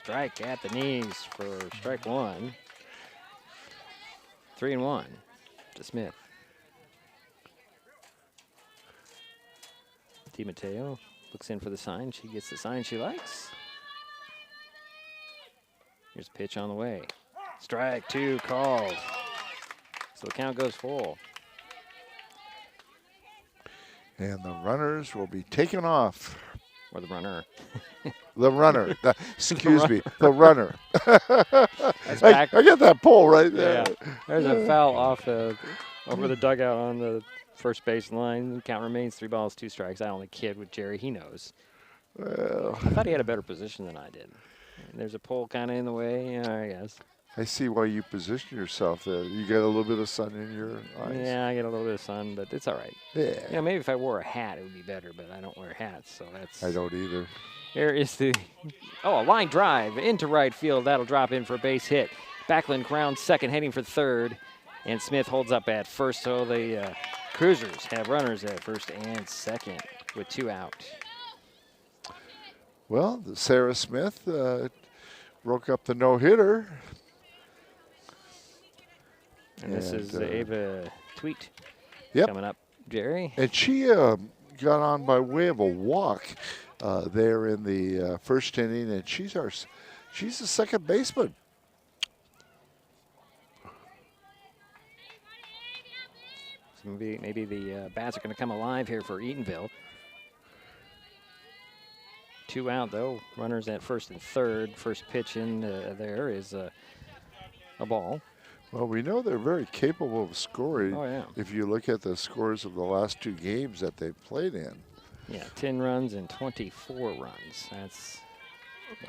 Strike at the knees for strike 1. 3-1 to Smith. DiMatteo looks in for the sign. She gets the sign she likes. Here's a pitch on the way. Strike 2 called. So the count goes full. And the runners will be taken off. Or the runner. The runner. Excuse me. The runner. I got that pole right there. Yeah. There's a foul off over the dugout on the first base line. Count remains 3 balls, 2 strikes. I only kid with Jerry. He knows. Well, I thought he had a better position than I did. And there's a pole kind of in the way. Yeah, I guess. I see why you position yourself there. You get a little bit of sun in your eyes. Yeah, I get a little bit of sun, but it's all right. Yeah. You know, maybe if I wore a hat, it would be better, but I don't wear hats, so that's... I don't either. Here is the... Oh, a line drive into right field. That'll drop in for a base hit. Backlund grounds second, heading for third, and Smith holds up at first, so the Cruisers have runners at first and second with 2 out. Well, Sarah Smith broke up the no-hitter. And this is Ava Tweet coming up, Jerry. And she got on by way of a walk there in the first inning, and she's the second baseman. So maybe the bats are going to come alive here for Eatonville. 2 out, though. Runners at first and third. First pitch in there is a ball. Well, we know they're very capable of scoring. Oh, yeah. If you look at the scores of the last 2 games that they've played in. Yeah, 10 runs and 24 runs. That's,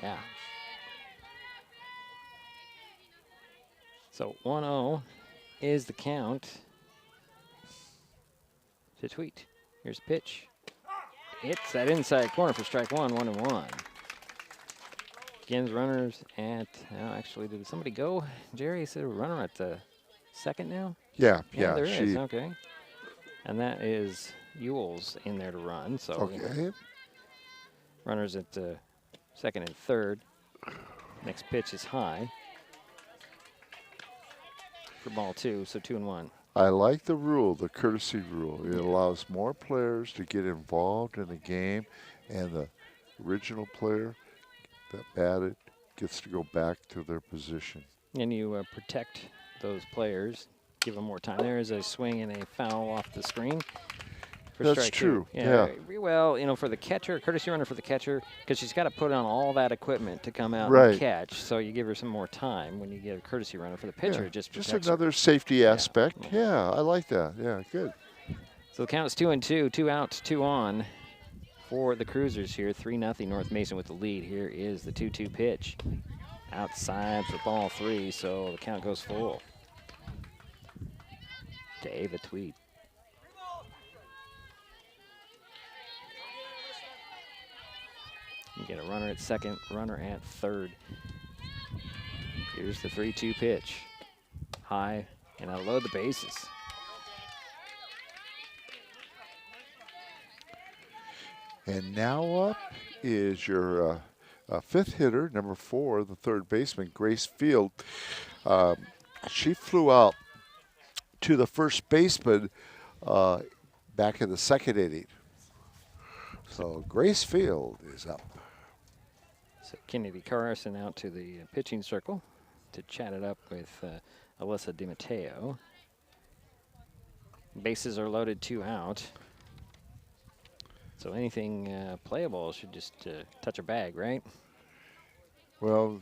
yeah. So 1-0 is the count to Tweet. Here's the pitch. It's that inside corner for strike 1, 1-1. Again, runners at, actually, did somebody go? Jerry said a runner at the second now? Yeah. There is, okay. And that is Ewell's in there to run. So okay. Runners at second and third. Next pitch is high for ball 2, so 2-1. I like the rule, the courtesy rule. It allows more players to get involved in the game, and the original player that batted gets to go back to their position. And you protect those players, give them more time. There is a swing and a foul off the screen. That's true. Yeah. Well, for the catcher, courtesy runner for the catcher, because she's got to put on all that equipment to come out right. and catch. So you give her some more time when you get a courtesy runner for the pitcher. Yeah. Just another safety aspect. Yeah, I like that. Yeah, good. So the count is 2-2, 2 out, 2 on for the Cruisers here. 3-0 North Mason with the lead. Here is the 2-2 pitch. Outside for ball 3, so the count goes full. To Ava Tweed. You get a runner at second, runner at third. Here's the 3-2 pitch. High, and I'll load the bases. And now up is your fifth hitter, number 4, the third baseman, Grace Field. She flew out to the first baseman back in the second inning. So Grace Field is up. So Kennedy Carson out to the pitching circle to chat it up with Alyssa DiMatteo. Bases are loaded, 2 out. So anything playable should just touch a bag, right? Well,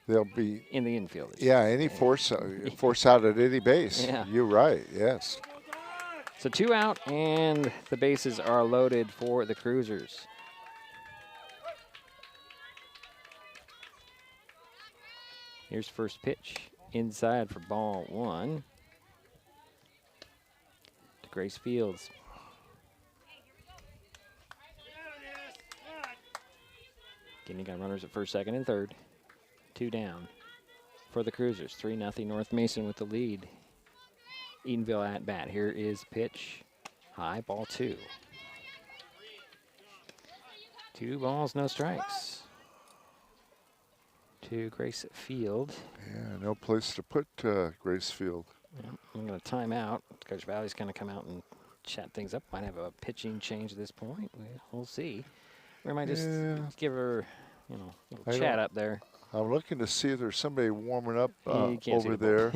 they'll be in the infield. Yeah, any force out at any base. Yeah. You're right, yes. So 2 out, and the bases are loaded for the Cruisers. Here's first pitch inside for ball 1 to Grace Fields. Again, you got runners at first, second, and third. 2 down for the Cruisers. 3-0 North Mason with the lead. Eatonville at bat. Here is pitch. High, ball 2. 2 balls, no strikes. To Grace Field. Yeah, no place to put Grace Field. Yeah, I'm going to time out. Coach Valley's going to come out and chat things up. Might have a pitching change at this point. We'll see. We might just give her, a little chat up there. I'm looking to see if there's somebody warming up over the there.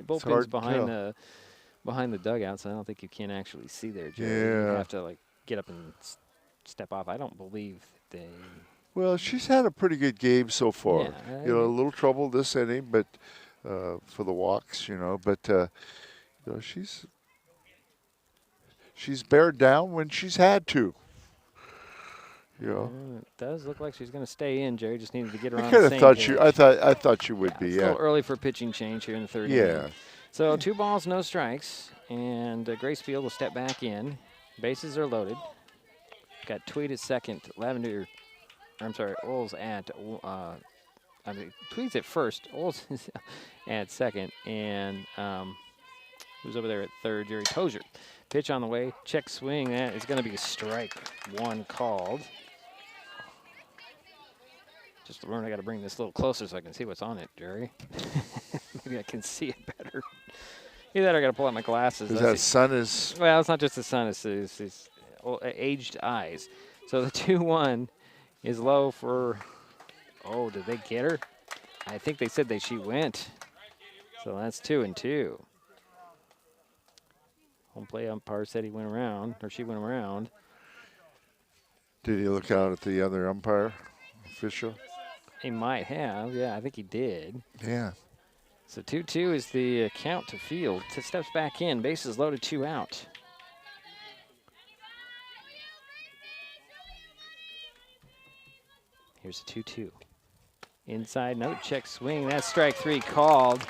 Bullpen's behind the dugout, so I don't think you can actually see there, Jerry. Yeah. You have to get up and step off. I don't believe they. Well, she's had a pretty good game so far. Yeah, a little trouble this inning, but for the walks, but she's bared down when she's had to. It does look like she's going to stay in. Jerry just needed to get her on I the kind same of thought page. I thought you would be. It's a little early for a pitching change here in the third inning. So 2 balls, no strikes, and Grace Field will step back in. Bases are loaded. Got Tweed at second, Oles at. Tweed's at first. Oles is at second, and who's over there at third? Jerry Tozier. Pitch on the way. Check swing. That is going to be strike 1 called. Just learn I got to bring this a little closer so I can see what's on it, Jerry. Maybe I can see it better. Either that or I got to pull out my glasses. Is that sun is? Well, it's not just the sun. It's aged eyes. So the 2-1 is low for. Oh, did they get her? I think they said she went. So that's 2-2. Home play umpire said he went around, or she went around. Did he look out at the other umpire official? He might have. Yeah, I think he did. Yeah. So 2-2 is the count to Field. Steps back in. Bases loaded, 2 out. Here's a 2-2. Inside, another check swing. That's strike 3 called.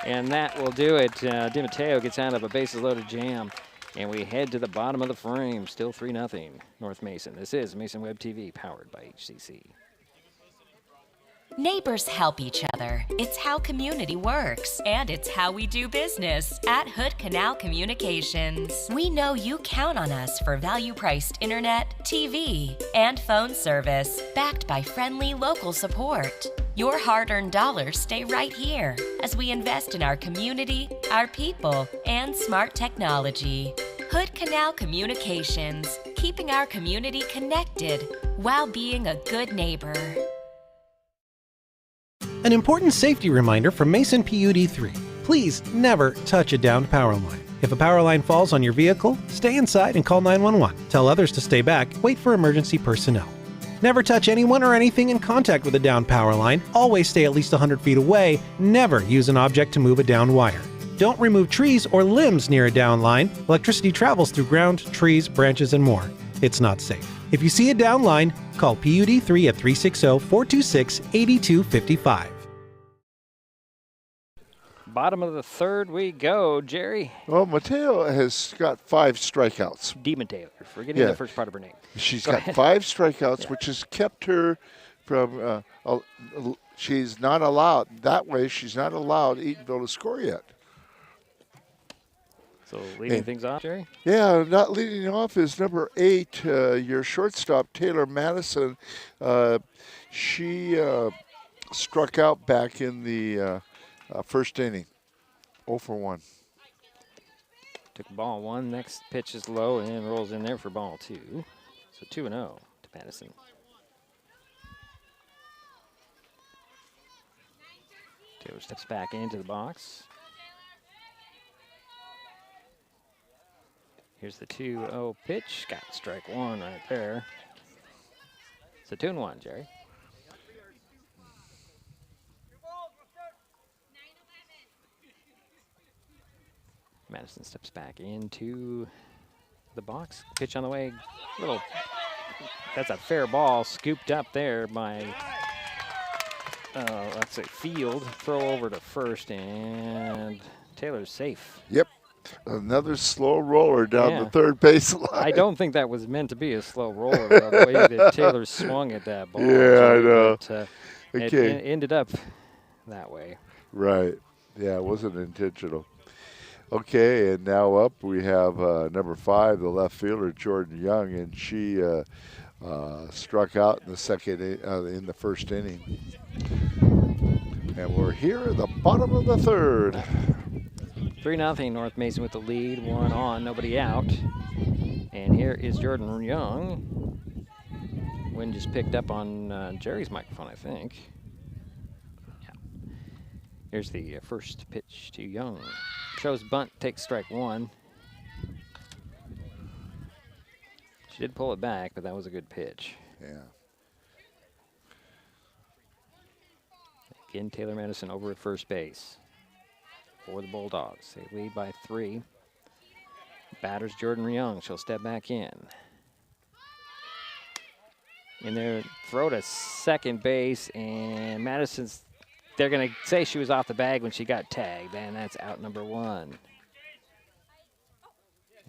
And that will do it. DiMatteo gets out of a bases loaded jam. And we head to the bottom of the frame. Still 3-0 North Mason. This is Mason Web TV, powered by HCC. Neighbors help each other. It's how community works. And it's how we do business at Hood Canal Communications. We know you count on us for value-priced internet, TV, and phone service, backed by friendly local support. Your hard-earned dollars stay right here as we invest in our community, our people, and smart technology. Hood Canal Communications, keeping our community connected while being a good neighbor. An important safety reminder from Mason PUD 3. Please never touch a downed power line. If a power line falls on your vehicle, stay inside and call 911. Tell others to stay back, wait for emergency personnel. Never touch anyone or anything in contact with a downed power line. Always stay at least 100 feet away. Never use an object to move a downed wire. Don't remove trees or limbs near a downed line. Electricity travels through ground, trees, branches, and more. It's not safe. If you see a downed line, call PUD 3 at 360-426-8255. Bottom of the third we go, Jerry. Well, Mateo has got 5 strikeouts. DiMatteo, you're forgetting the first part of her name. She's got 5 strikeouts, which has kept her from, she's not allowed, that way she's not allowed Eatonville to score yet. So leading things off, Jerry? Yeah, not leading off is number 8, your shortstop, Taylor Madison. She struck out back in the first inning, 0 for 1. Took ball 1, next pitch is low and rolls in there for ball 2. So 2-0 to Madison. Taylor steps back into the box. Here's the 2-0 pitch. Got strike 1 right there. So 2-1, Jerry. Madison steps back into the box. Pitch on the way. That's a fair ball. Scooped up there by, let's say, Field. Throw over to first, and Taylor's safe. Yep. Another slow roller down the third base line. I don't think that was meant to be a slow roller, the way that Taylor swung at that ball. Yeah, I know. But, it ended up that way. Right. Yeah, it wasn't intentional. Okay, and now up we have number 5, the left fielder, Jordan Young, and she struck out in the first inning. And we're here at the bottom of the third. 3-0 North Mason with the lead, 1 on, nobody out. And here is Jordan Young. Wind just picked up on Jerry's microphone, I think. Yeah. Here's the first pitch to Young. Shows bunt, takes strike 1. She did pull it back, but that was a good pitch. Yeah. Again, Taylor Madison over at first base for the Bulldogs. They lead by 3. Batter's Jordan Young. She'll step back in. In there, throw to second base, and Madison's, they're going to say she was off the bag when she got tagged, and that's out number 1.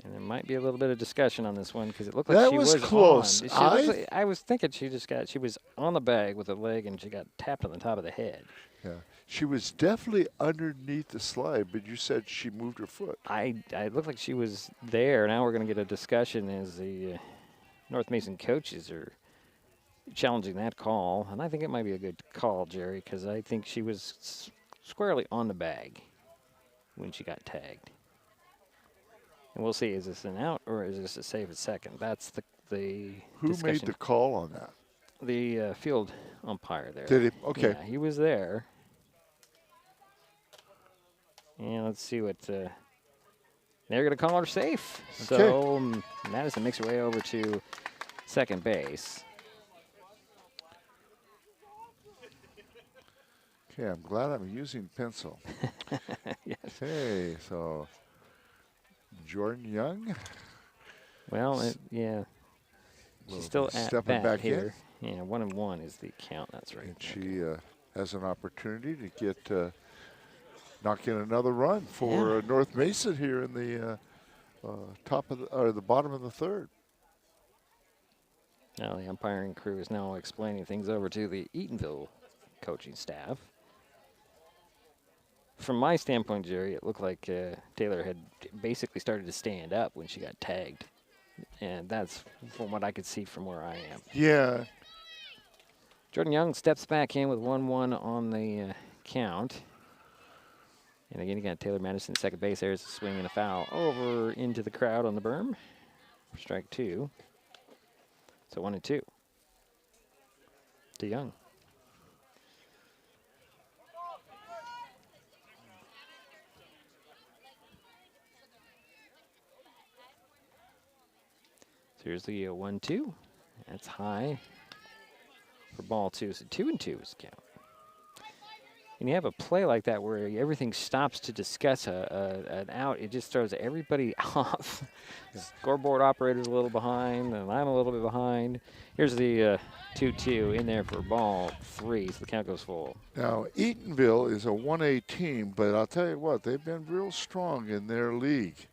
And there might be a little bit of discussion on this one because it looked like she was close. I was thinking she was on the bag with a leg and she got tapped on the top of the head. Yeah, she was definitely underneath the slide, but you said she moved her foot. I looked like she was there. Now we're going to get a discussion as the North Mason coaches are challenging that call, and I think it might be a good call, Jerry, because I think she was squarely on the bag when she got tagged. And we'll see, is this an out or is this a save at second? That's the Who discussion. made the call on that? The field umpire there. Did he? Okay. Yeah, he was there. And let's see what they're going to call her safe. Okay. So Madison makes her way over to second base. Okay, I'm glad I'm using pencil. Yes. Okay, so Jordan Young. Well, yeah. She's still at stepping bat back here. Yeah, 1-1 is the count. That's right. And she has an opportunity to get knock in another run for North Mason here in the top of the bottom of the third. Now the umpiring crew is now explaining things over to the Eatonville coaching staff. From my standpoint, Jerry, it looked like Taylor had basically started to stand up when she got tagged. And that's from what I could see from where I am. Yeah. Jordan Young steps back in with 1-1 on the count. And again, you got Taylor Madison, second base. There's a swing and a foul over into the crowd on the berm for strike 2. So 1-2 to Young. So here's the 1-2. That's high for ball 2. So 2-2 is the count. And you have a play like that where everything stops to discuss an out, it just throws everybody off. Scoreboard operator's a little behind, and I'm a little bit behind. Here's the 2-2 in there for ball 3, so the count goes full. Now, Eatonville is a 1A team, but I'll tell you what, they've been real strong in their league.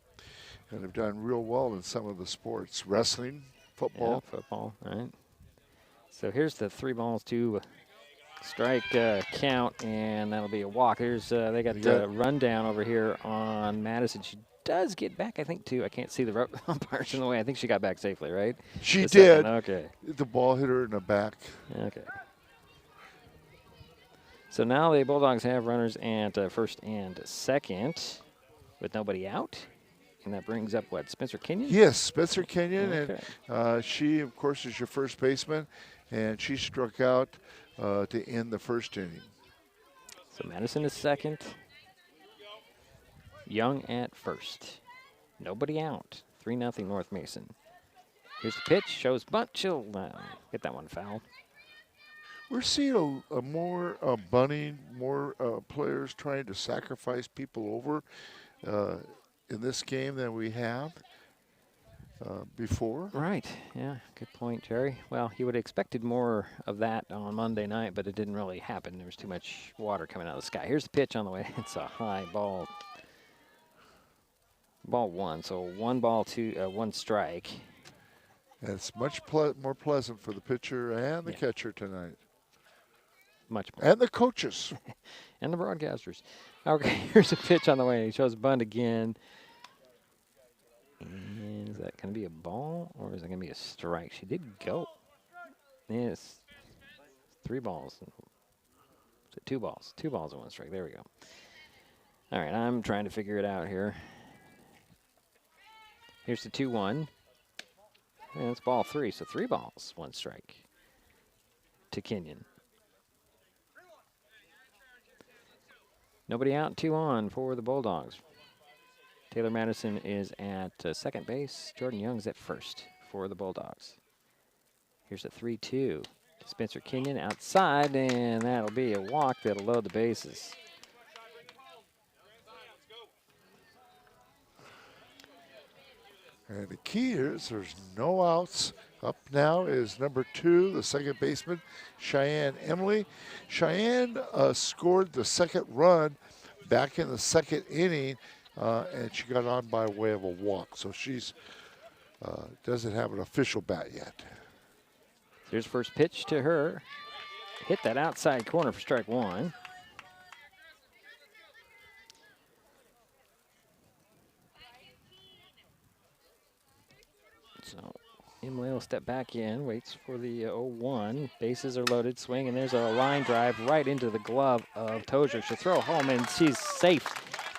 And have done real well in some of the sports. Wrestling, football. Yeah, football, all right. So here's the 3-2 strike count, and that'll be a walk. There's they got the rundown over here on Madison. She does get back, I think, too. I can't see the umpires in the way. I think she got back safely, right? She did. Okay. The ball hit her in the back. Okay. So now the Bulldogs have runners at first and second with nobody out. And that brings up, what, Spencer Kenyon? Yes, Spencer Kenyon. Okay. And she, of course, is your first baseman. And she struck out to end the first inning. So Madison is second. Young at first. Nobody out. 3-0 North Mason. Here's the pitch. Shows bunt. She'll get that one foul. We're seeing a more bunting, more players trying to sacrifice people over in this game than we have before. Right, yeah, good point, Jerry. Well, you would have expected more of that on Monday night, but it didn't really happen. There was too much water coming out of the sky. Here's the pitch on the way. It's a high ball. Ball 1, so 1 strike. And it's much more pleasant for the pitcher and the catcher tonight. Much more. And the coaches. And the broadcasters. Okay, here's a pitch on the way. He shows bunt again. And is that going to be a ball or is it going to be a strike? She did go. Yes. 3 balls. So 2 balls. 2 balls and 1 strike. There we go. All right, I'm trying to figure it out here. Here's the 2-1. And it's ball 3, so 3 balls, 1 strike to Kenyon. Nobody out, 2 on for the Bulldogs. Taylor Madison is at second base. Jordan Young's at first for the Bulldogs. Here's a 3-2 to Spencer Kenyon outside, and that'll be a walk that'll load the bases. And the key is there's no outs. Up now is number 2, the second baseman, Cheyenne Emily. Cheyenne scored the second run back in the second inning, and she got on by way of a walk. So she's doesn't have an official bat yet. Here's first pitch to her. Hit that outside corner for strike 1. So Emily will step back in, waits for the 0-1. Bases are loaded, swing, and there's a line drive right into the glove of Tozier. She'll throw home, and she's safe.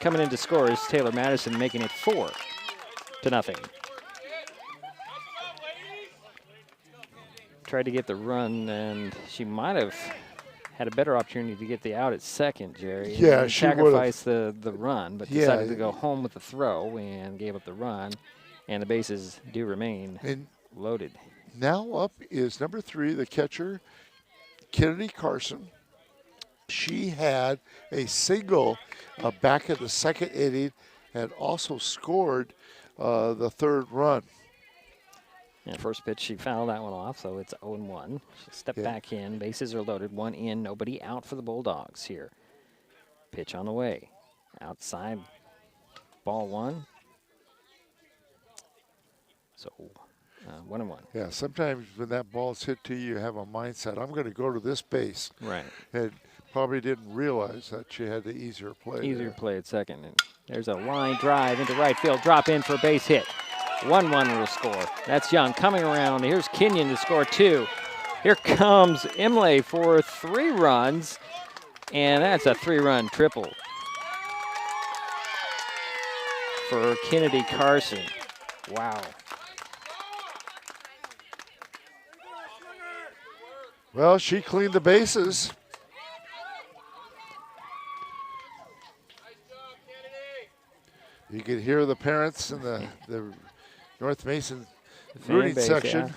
Coming in to score is Taylor Madison, making it 4-0. Tried to get the run, and she might have had a better opportunity to get the out at second, Jerry. Yeah, and she sacrificed the run, but Yeah. decided to go home with the throw and gave up the run. And the bases do remain loaded. Now up is number 3, the catcher, Kennedy Carson. She had a single back in the second inning and also scored the third run. And first pitch, she fouled that one off, so it's 0-1. She'll step back in. Bases are loaded. 1 in, nobody out for the Bulldogs here. Pitch on the way. Outside, ball 1. So 1-1. Yeah, sometimes when that ball's hit to you, you have a mindset, I'm going to go to this base. Right. And probably didn't realize that she had the easier play. Easier play at second. And there's a line drive into right field. Drop in for a base hit. 1-1 will score. That's Young coming around. Here's Kenyon to score 2. Here comes Imlay for 3 runs. And that's a 3-run triple for Kennedy Carson. Wow. Well, she cleaned the bases. You can hear the parents in the North Mason rooting section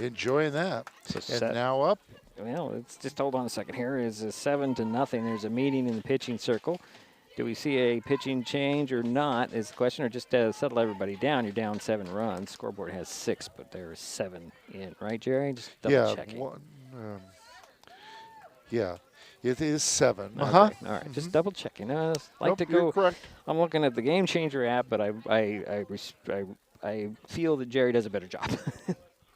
enjoying that. And now up. Well, let's just hold on a second here. It's a 7-0. There's a meeting in the pitching circle. Do we see a pitching change or not is the question, or just settle everybody down? You're down 7 runs. Scoreboard has 6, but there is 7 in. Right, Jerry? Just double checking. Yeah, it is 7. Okay. All right, just double checking. I like to go. You're correct. I'm looking at the Game Changer app, but I feel that Jerry does a better job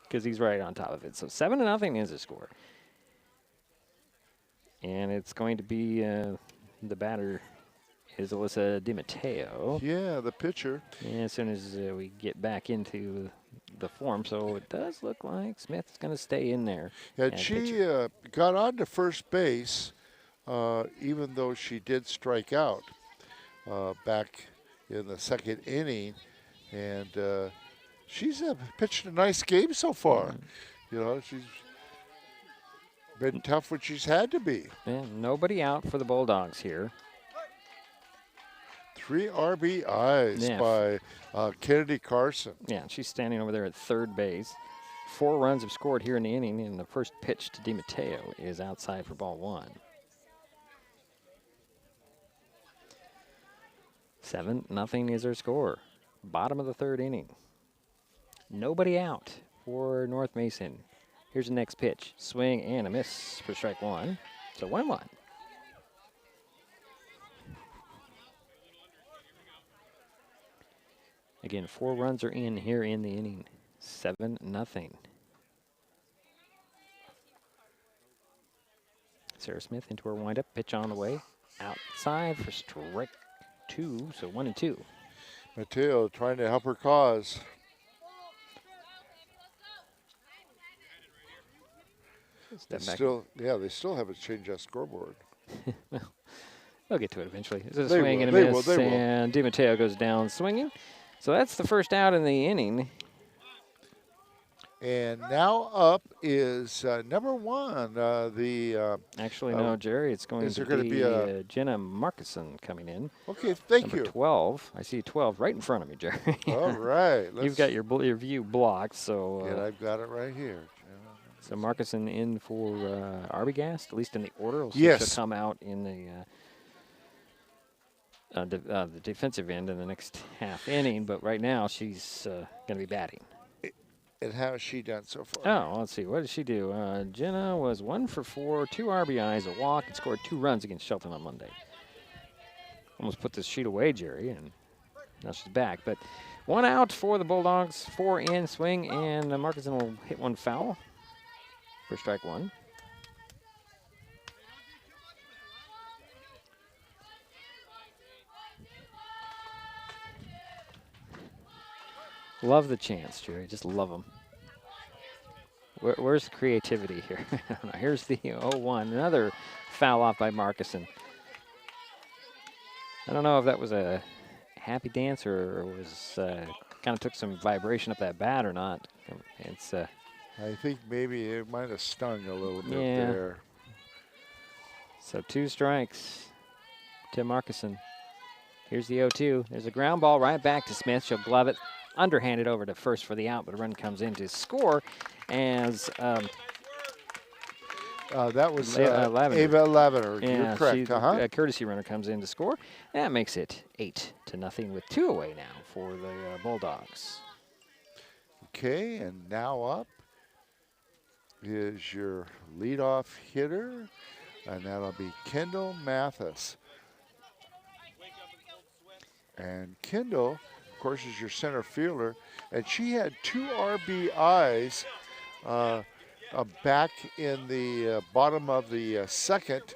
because he's right on top of it. So 7-0 is the score. And it's going to be the batter is Alyssa DiMatteo. Yeah, the pitcher. And as soon as we get back into the form, so it does look like Smith's going to stay in there. And she got on to first base, even though she did strike out back in the second inning. And she's pitched a nice game so far. You know, she's been tough when she's had to be. Yeah, nobody out for the Bulldogs here. 3 RBIs by Kennedy Carson. Yeah, she's standing over there at third base. 4 runs have scored here in the inning, and the first pitch to DiMatteo is outside for ball 1. 7-0 is her score. Bottom of the third inning. Nobody out for North Mason. Here's the next pitch. Swing and a miss for strike 1. So 1-1. Again, 4 runs are in here in the inning. 7-0. Sarah Smith into her windup. Pitch on the way. Outside for strike 2. So 1-2. Mateo trying to help her cause. They still haven't changed that scoreboard. Well, they'll get to it eventually. It's a swing and a miss, and DiMatteo goes down swinging. So that's the first out in the inning. And now up is number 1. Actually, no, Jerry. It's going to be Jenna Markison coming in. Okay, thank you. Number 12. I see 12 right in front of me, Jerry. All right. You've got your view blocked, so. Yeah, I've got it right here. So Markison in for Arbogast, at least in the order. Yes. She'll come out in the defensive end in the next half inning, but right now she's going to be batting. And how has she done so far? Oh, let's see. What did she do? Jenna was 1 for 4, 2 RBIs, a walk, and scored 2 runs against Shelton on Monday. Almost put this sheet away, Jerry, and now she's back. But 1 out for the Bulldogs, 4 in swing, and Markison will hit 1 foul for strike 1. Love the chants, Jerry. Just love them. Where's the creativity here? Here's the 0-1. Another foul off by Markison. I don't know if that was a happy dance or was kind of took some vibration up that bat or not. It's. I think maybe it might have stung a little bit there. So 2 strikes to Markison. Here's the 0-2. There's a ground ball right back to Smith. She'll glove it underhanded over to first for the out, but a run comes in to score as that was Lavender. Ava Lavender. Yeah, You're correct. a courtesy runner comes in to score. That makes it 8-0 with 2 away now for the Bulldogs. Okay, and now up is your leadoff hitter, and that'll be Kendall Mathis. And Kendall, of course, is your center fielder, and she had 2 RBIs back in the bottom of the second,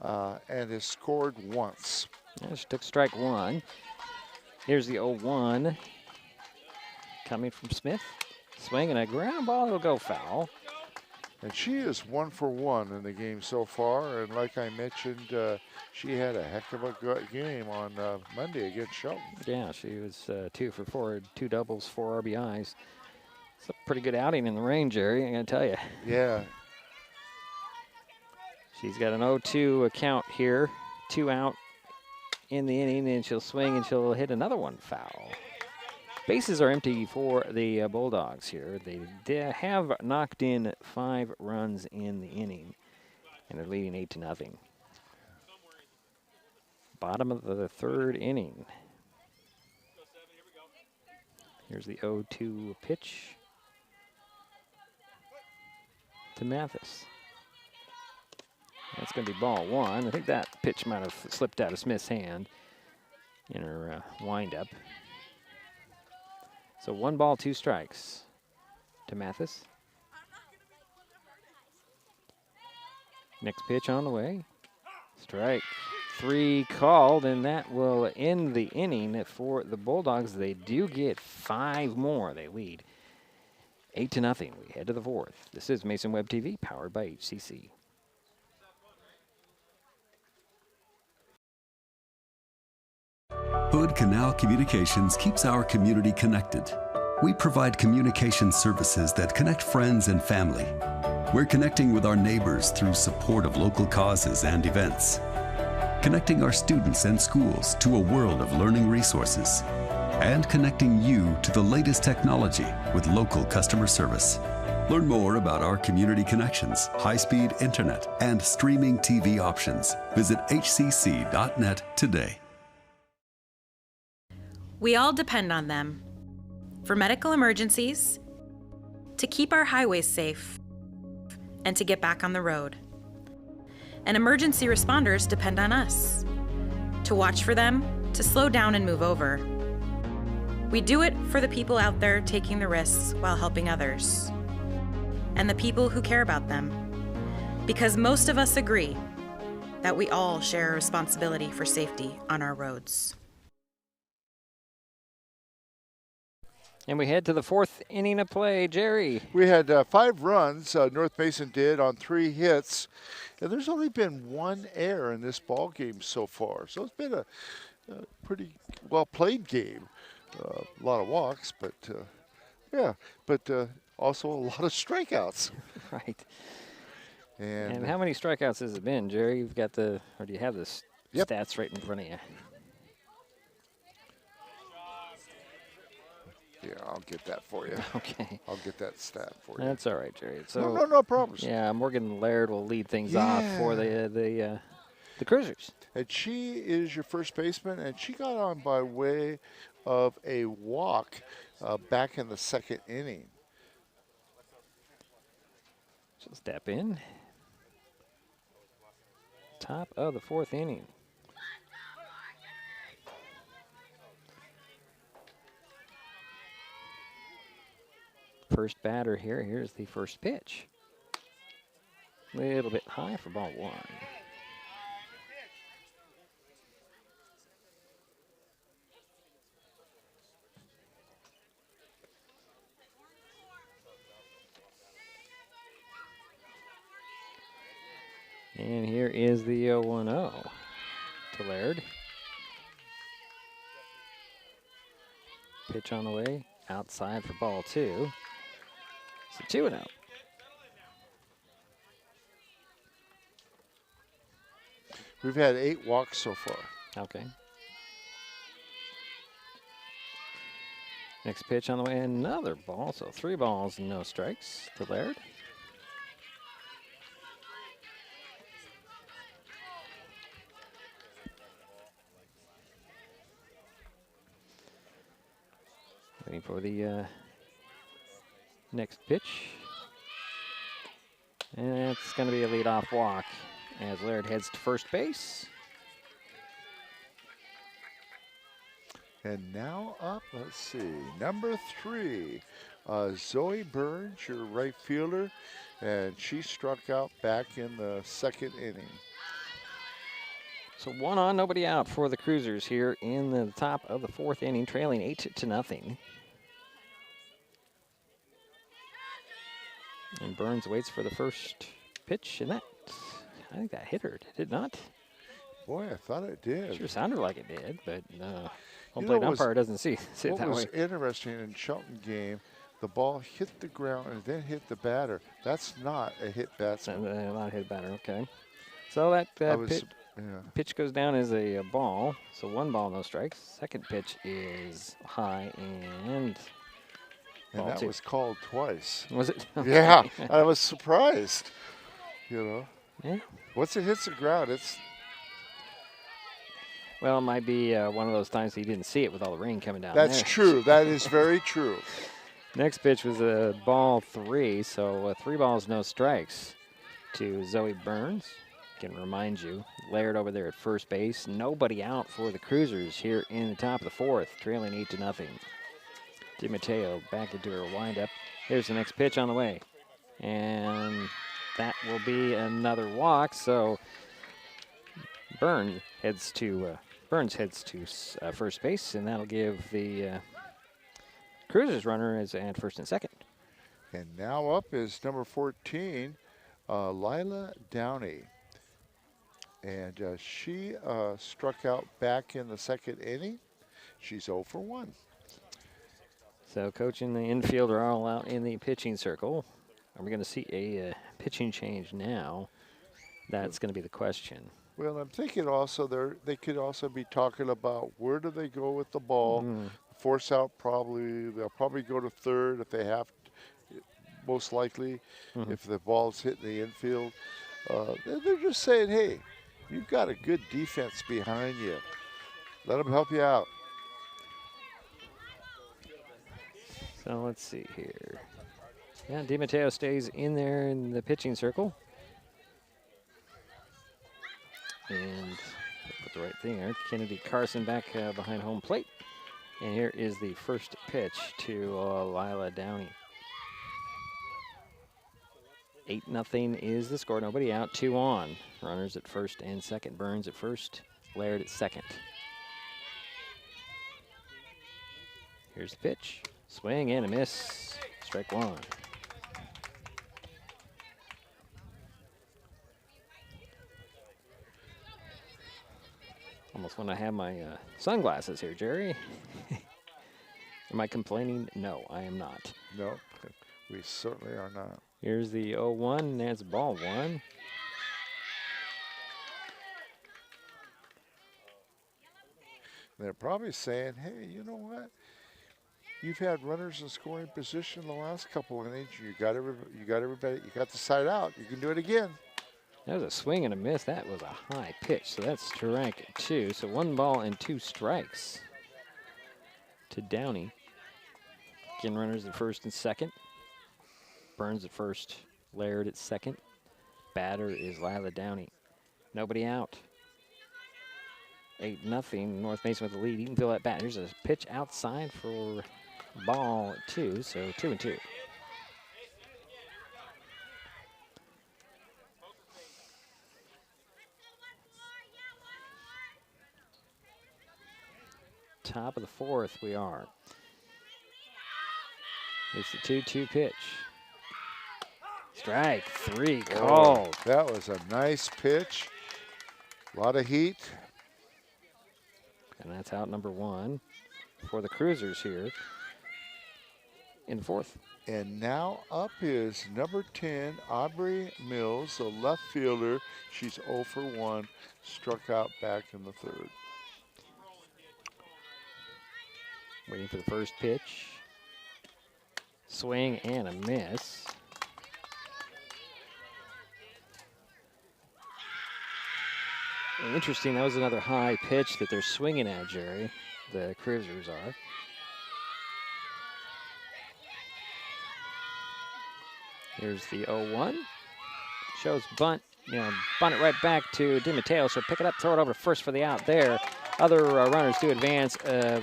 and has scored once. Yeah, she took strike 1. Here's the 0-1 coming from Smith. Swinging a ground ball, it'll go foul. And she is 1 for 1 in the game so far, and like I mentioned, she had a heck of a good game on Monday against Shelton. Yeah, she was 2 for 4, 2 doubles, 4 RBIs. It's a pretty good outing in the rain, Jerry, I'm going to tell you. Yeah. She's got an 0-2 account here, 2 out in the inning, and she'll swing and she'll hit another one foul. Bases are empty for the Bulldogs here. They have knocked in 5 runs in the inning, and they're leading 8-0. Bottom of the 3rd inning. Here's the 0-2 pitch to Mathis. That's going to be ball 1. I think that pitch might have slipped out of Smith's hand in her windup. So 1 ball, 2 strikes to Mathis. Next pitch on the way. Strike 3 called, and that will end the inning for the Bulldogs. They do get 5 more. They lead 8-0. We head to the 4th. This is Mason Web TV, powered by HCC. Hood Canal Communications keeps our community connected. We provide communication services that connect friends and family. We're connecting with our neighbors through support of local causes and events. Connecting our students and schools to a world of learning resources. And connecting you to the latest technology with local customer service. Learn more about our community connections, high-speed internet, and streaming TV options. Visit hcc.net today. We all depend on them for medical emergencies, to keep our highways safe, and to get back on the road. And emergency responders depend on us to watch for them, to slow down and move over. We do it for the people out there taking the risks while helping others, and the people who care about them, because most of us agree that we all share a responsibility for safety on our roads. And we head to the 4th inning of play. Jerry. We had 5 runs, North Mason did, on 3 hits. And there's only been 1 error in this ball game so far. So it's been a pretty well-played game. A lot of walks, but yeah. But also a lot of strikeouts. Right. And how many strikeouts has it been, Jerry? You've got or do you have the stats right in front of you? Yeah, I'll get that for you. Okay. I'll get that stat for you. That's all right, Jerry. So no problems. Yeah, Morgan Laird will lead things off for the Cruisers. And she is your first baseman, and she got on by way of a walk back in the 2nd inning. She'll step in. Top of the 4th inning. First batter here. Here's the first pitch. A little bit high for ball 1. And here is the 0-1-0 to Laird. Pitch on the way, outside for ball 2. So 2-0. We've had 8 walks so far. Okay. Next pitch on the way, another ball. So 3 balls, no strikes to Laird. Waiting for the next pitch. And it's going to be a leadoff walk as Laird heads to first base. And now up, let's see, number 3, Zoe Burns, your right fielder, and she struck out back in the 2nd inning. So 1 on, nobody out for the Cruisers here in the top of the 4th inning, trailing 8-0. And Burns waits for the first pitch, and I think that hit her, did it not? Boy, I thought it did. Sure sounded like it did, but home plate umpire doesn't see it that way. What was interesting in Shelton game, the ball hit the ground and then hit the batter. That's not a hit batsman. Not a hit batter, okay. So that pitch goes down as a ball. So 1 ball, no strikes. Second pitch is high and that 2. was called twice. Was it? Yeah, I was surprised. You know. Yeah. Once it hits the ground, it's. Well, it might be one of those times he didn't see it with all the rain coming down. That's true. That is very true. Next pitch was a ball 3, so 3 balls, no strikes to Zoe Burns. Can remind you, Laird over there at first base. Nobody out for the Cruisers here in the top of the 4th, trailing 8-0. DiMatteo back into her windup. Here's the next pitch on the way. And that will be another walk, so Burns heads to first base, and that'll give the Cruisers runner at first and second. And now up is number 14, Lila Downey. And she struck out back in the 2nd inning. She's 0 for 1. So coach and the infield are all out in the pitching circle. Are we going to see a pitching change now? That's going to be the question. Well, I'm thinking also they could also be talking about where do they go with the ball. Force out they'll probably go to third if they have to, most likely, if the ball's hitting the infield. They're just saying, hey, you've got a good defense behind you. Let them help you out. So let's see here. Yeah, DiMatteo stays in there in the pitching circle. And put the right thing there. Kennedy Carson back behind home plate. And here is the first pitch to Lila Downey. 8-0 is the score. Nobody out. 2 on. Runners at first and second. Burns at first. Laird at second. Here's the pitch. Swing and a miss. Strike 1. Almost want to have my sunglasses here, Jerry. Am I complaining? No, I am not. No, we certainly are not. Here's the 0-1, and that's ball 1. They're probably saying, hey, you know what? You've had runners in scoring position the last couple of innings. You got everybody. You got the side out. You can do it again. That was a swing and a miss. That was a high pitch, so that's strike 2. So 1 ball and 2 strikes to Downey. Again, runners at first and second. Burns at first. Laird at second. Batter is Lila Downey. Nobody out. 8-0. North Mason with the lead. Eatonville at bat. Here's a pitch outside for ball 2, so 2-2. Top of the 4th we are. It's the 2-2 pitch. Strike 3 called. That was a nice pitch. A lot of heat. And that's out number 1 for the Cruisers here in the 4th. And now up is number 10, Aubrey Mills, the left fielder. She's 0 for 1, struck out back in the 3rd. Waiting for the first pitch. Swing and a miss. Interesting, that was another high pitch that they're swinging at, Jerry. The Cruisers are. Here's the 0-1. Shows bunt, bunt it right back to DiMatteo. So pick it up, throw it over to first for the out there. Other runners do advance a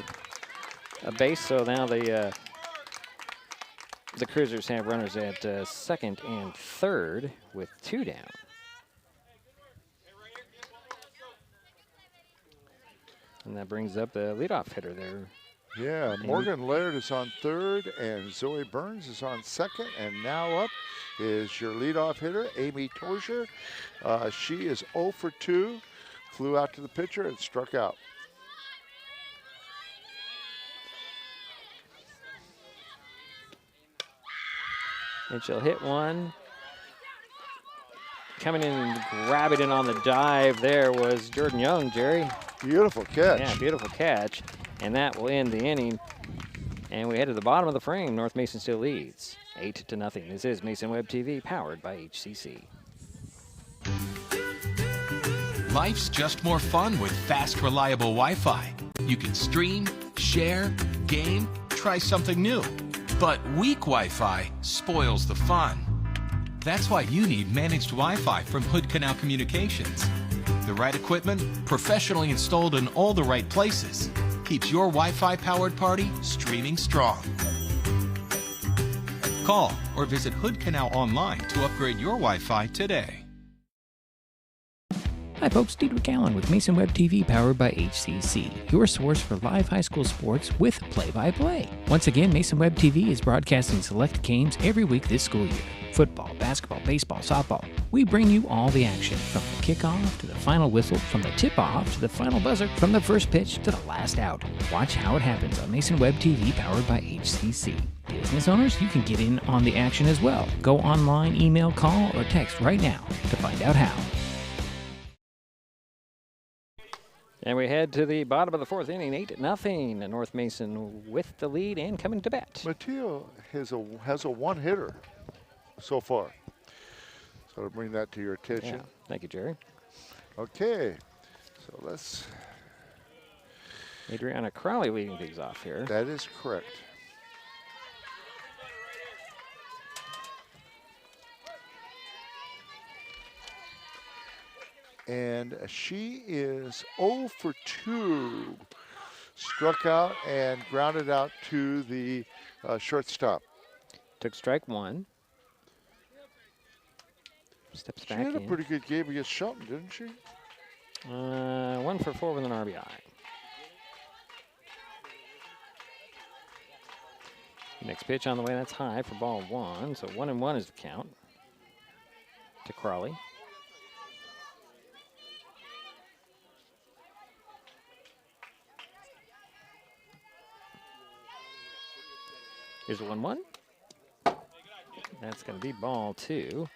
base, so now the Cruisers have runners at second and third with 2 down. And that brings up the leadoff hitter there. Yeah, Morgan Laird is on third, and Zoe Burns is on second. And now up is your leadoff hitter, Amy Tozier. She is 0 for 2, flew out to the pitcher and struck out. And she'll hit one. Coming in and grabbing it on the dive there was Jordan Young, Jerry. Beautiful catch. Yeah, beautiful catch. And that will end the inning. And we head to the bottom of the frame. North Mason still leads 8-0. This is Mason Web TV, powered by HCC. Life's just more fun with fast, reliable Wi-Fi. You can stream, share, game, try something new. But weak Wi-Fi spoils the fun. That's why you need managed Wi-Fi from Hood Canal Communications. The right equipment, professionally installed in all the right places, keeps your Wi-Fi powered party streaming strong. Call or visit Hood Canal online to upgrade your Wi-Fi today. Hi folks, Diedrich Allen with Mason Web TV, powered by HCC, your source for live high school sports with play-by-play. Once again, Mason Web TV is broadcasting select games every week this school year. Football, basketball, baseball, softball. We bring you all the action, from the kickoff to the final whistle, from the tip-off to the final buzzer, from the first pitch to the last out. Watch how it happens on Mason Web TV, powered by HCC. Business owners, you can get in on the action as well. Go online, email, call, or text right now to find out how. And we head to the bottom of the fourth inning, 8-0. North Mason with the lead and coming to bat. Mateo has a one-hitter so far. So to bring that to your attention. Yeah. Thank you, Jerry. Okay, so let's... Adriana Crowley leading things off here. That is correct. And she is 0 for 2. Struck out and grounded out to the shortstop. Took strike one. Steps back in. She had a pretty good game against Shelton, didn't she? 1 for 4 with an RBI. Next pitch on the way, that's high for ball 1. So 1-1 is the count to Crawley. Here's a 1-1. That's going to be ball 2.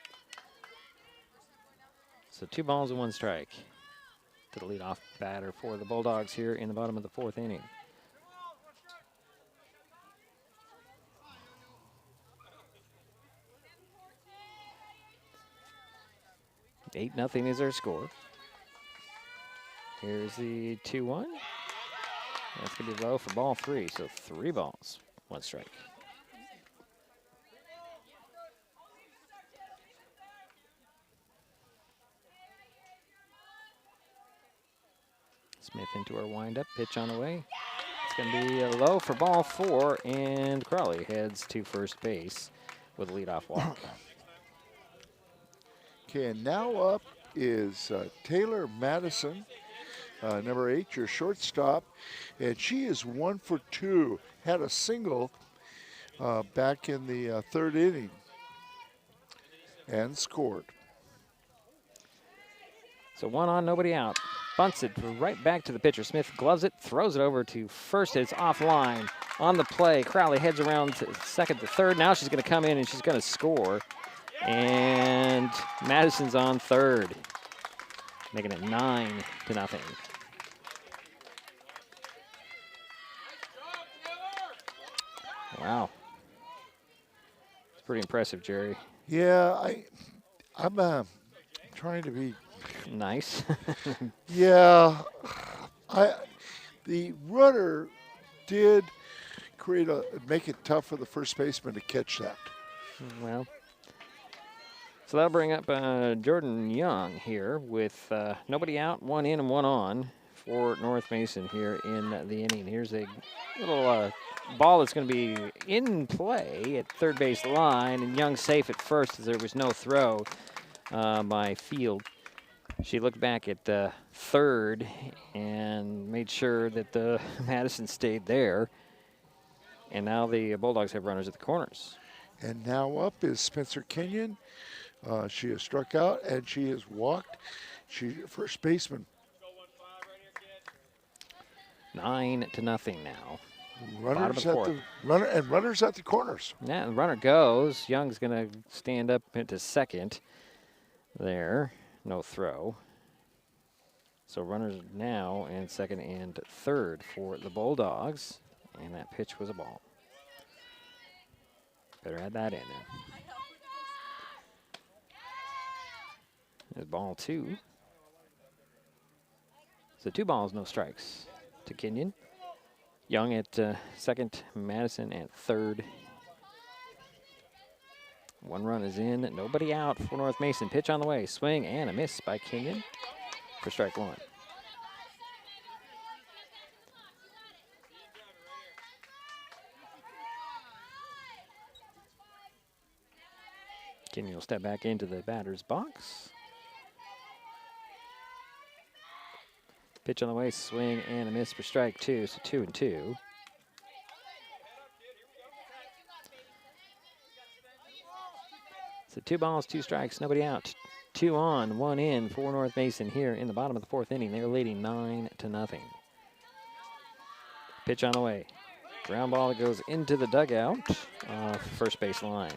So 2 balls and 1 strike to the leadoff batter for the Bulldogs here in the bottom of the fourth inning. Eight nothing is our score. Here's the 2-1. That's going to be low for ball 3. So 3 balls, 1 strike. Smith into our windup, pitch on the way. It's going to be a low for ball 4, and Crawley heads to first base with a leadoff walk. Okay, and now up is Taylor Madison, number 8, your shortstop, and she is 1 for 2. Had a single back in the 3rd inning and scored. So 1 on, nobody out. Bunts it right back to the pitcher. Smith gloves it, throws it over to first. It's offline. On the play, Crowley heads around to second to third. Now she's going to come in and she's going to score. And Madison's on third, making it 9-0. Wow. It's pretty impressive, Jerry. Yeah, I'm trying to be nice. Yeah, the runner did make it tough for the first baseman to catch that. Well, so that'll bring up Jordan Young here with nobody out, 1 in and 1 on for North Mason here in the inning. Here's a little ball that's going to be in play at third base line, and Young safe at first as there was no throw by Field. She looked back at third and made sure that Madison stayed there. And now the Bulldogs have runners at the corners. And now up is Spencer Kenyon. She has struck out and she has walked. She's first baseman. 9-0 now. Runners at the corners. Yeah, the runner goes. Young's going to stand up into second there. No throw. So runners now in second and third for the Bulldogs. And that pitch was a ball. Better add that in there. There's ball 2. So 2 balls, no strikes to Kenyon. Young at second, Madison at third. 1 run is in, nobody out for North Mason. Pitch on the way, swing and a miss by Kenyon for strike 1. Kenyon will step back into the batter's box. Pitch on the way, swing and a miss for strike 2, so 2-2. So 2 balls, 2 strikes, nobody out. 2 on, 1 in for North Mason here in the bottom of the 4th inning. They're leading 9-0. Pitch on the way. Ground ball that goes into the dugout, first base line.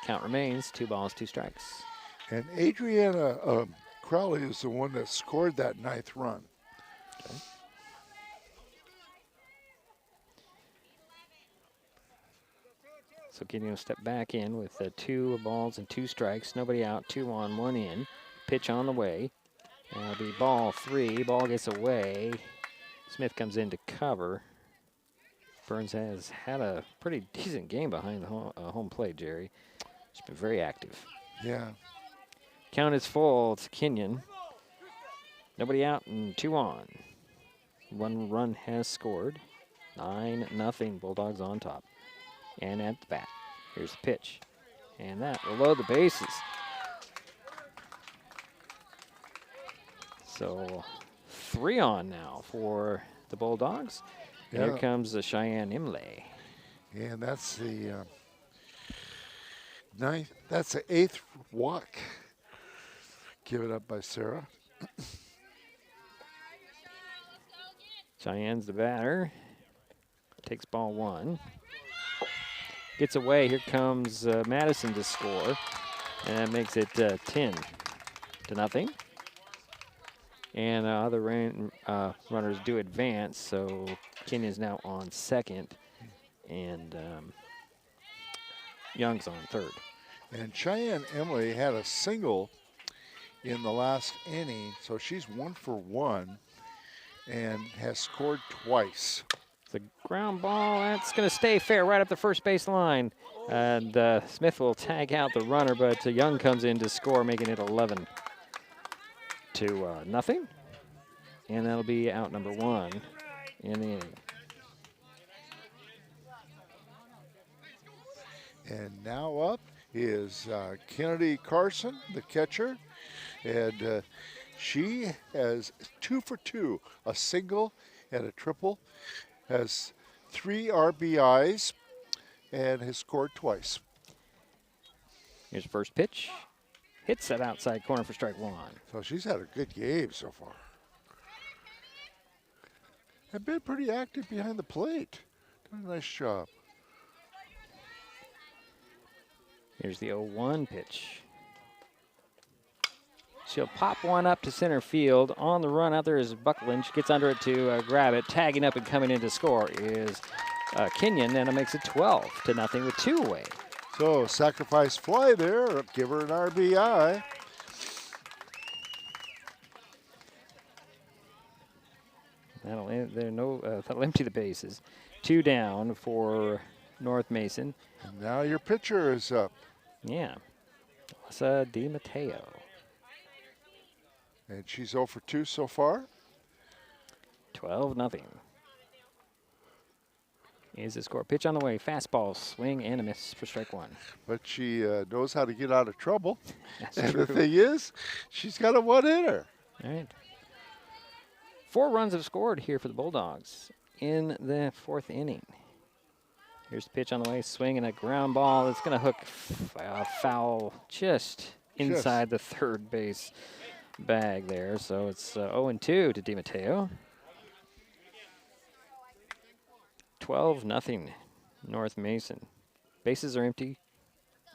Count remains 2 balls, 2 strikes. And Adriana Crowley is the one that scored that 9th run. Okay. So Kenyon will step back in with 2 balls and 2 strikes. Nobody out, 2 on, 1 in. Pitch on the way. That'll be ball 3. Ball gets away. Smith comes in to cover. Burns has had a pretty decent game behind the home plate, Jerry. She's been very active. Yeah. Count is full. It's Kenyon. Nobody out and 2 on. 1 run has scored. 9-0. Bulldogs on top. And at the bat. Here's the pitch. And that will load the bases. So 3 on now for the Bulldogs. Yeah. Here comes the Cheyenne Imlay. And that's the 9th. That's the 8th walk. Given up by Sarah. Cheyenne's the batter. Takes ball 1. Gets away. Here comes Madison to score. And that makes it 10-0. And other runners do advance. So Kenyon's now on second. And Young's on third. And Cheyenne Emily had a single in the last inning. So she's 1 for 1 and has scored twice. The ground ball, that's going to stay fair right up the first base line. And Smith will tag out the runner, but Young comes in to score, making it 11-0. And that'll be out number 1 in the inning. And now up is Kennedy Carson, the catcher. And she has 2 for 2, a single and a triple. Has 3 RBIs and has scored twice. Here's the first pitch. Hits that outside corner for strike 1. So she's had a good game so far. And been pretty active behind the plate. Done a nice job. Here's the 0-1 pitch. She'll pop one up to center field. On the run out there is Buckland. She gets under it to grab it. Tagging up and coming in to score is Kenyon, and it makes it 12-0 with 2 away. So sacrifice fly there, give her an RBI. That'll empty the bases. 2 down for North Mason. And now your pitcher is up. Yeah, Alyssa DiMatteo. And she's 0 for 2 so far. 12-0. Is the score. Pitch on the way. Fastball, swing, and a miss for strike 1. But she knows how to get out of trouble. That's and true. the thing is, she's got a one-hitter. All right. 4 runs have scored here for the Bulldogs in the 4th inning. Here's the pitch on the way. Swing and a ground ball. It's going to hook foul just inside the third base bag there. So it's 0-2 to DiMatteo. 12-0 North Mason. Bases are empty.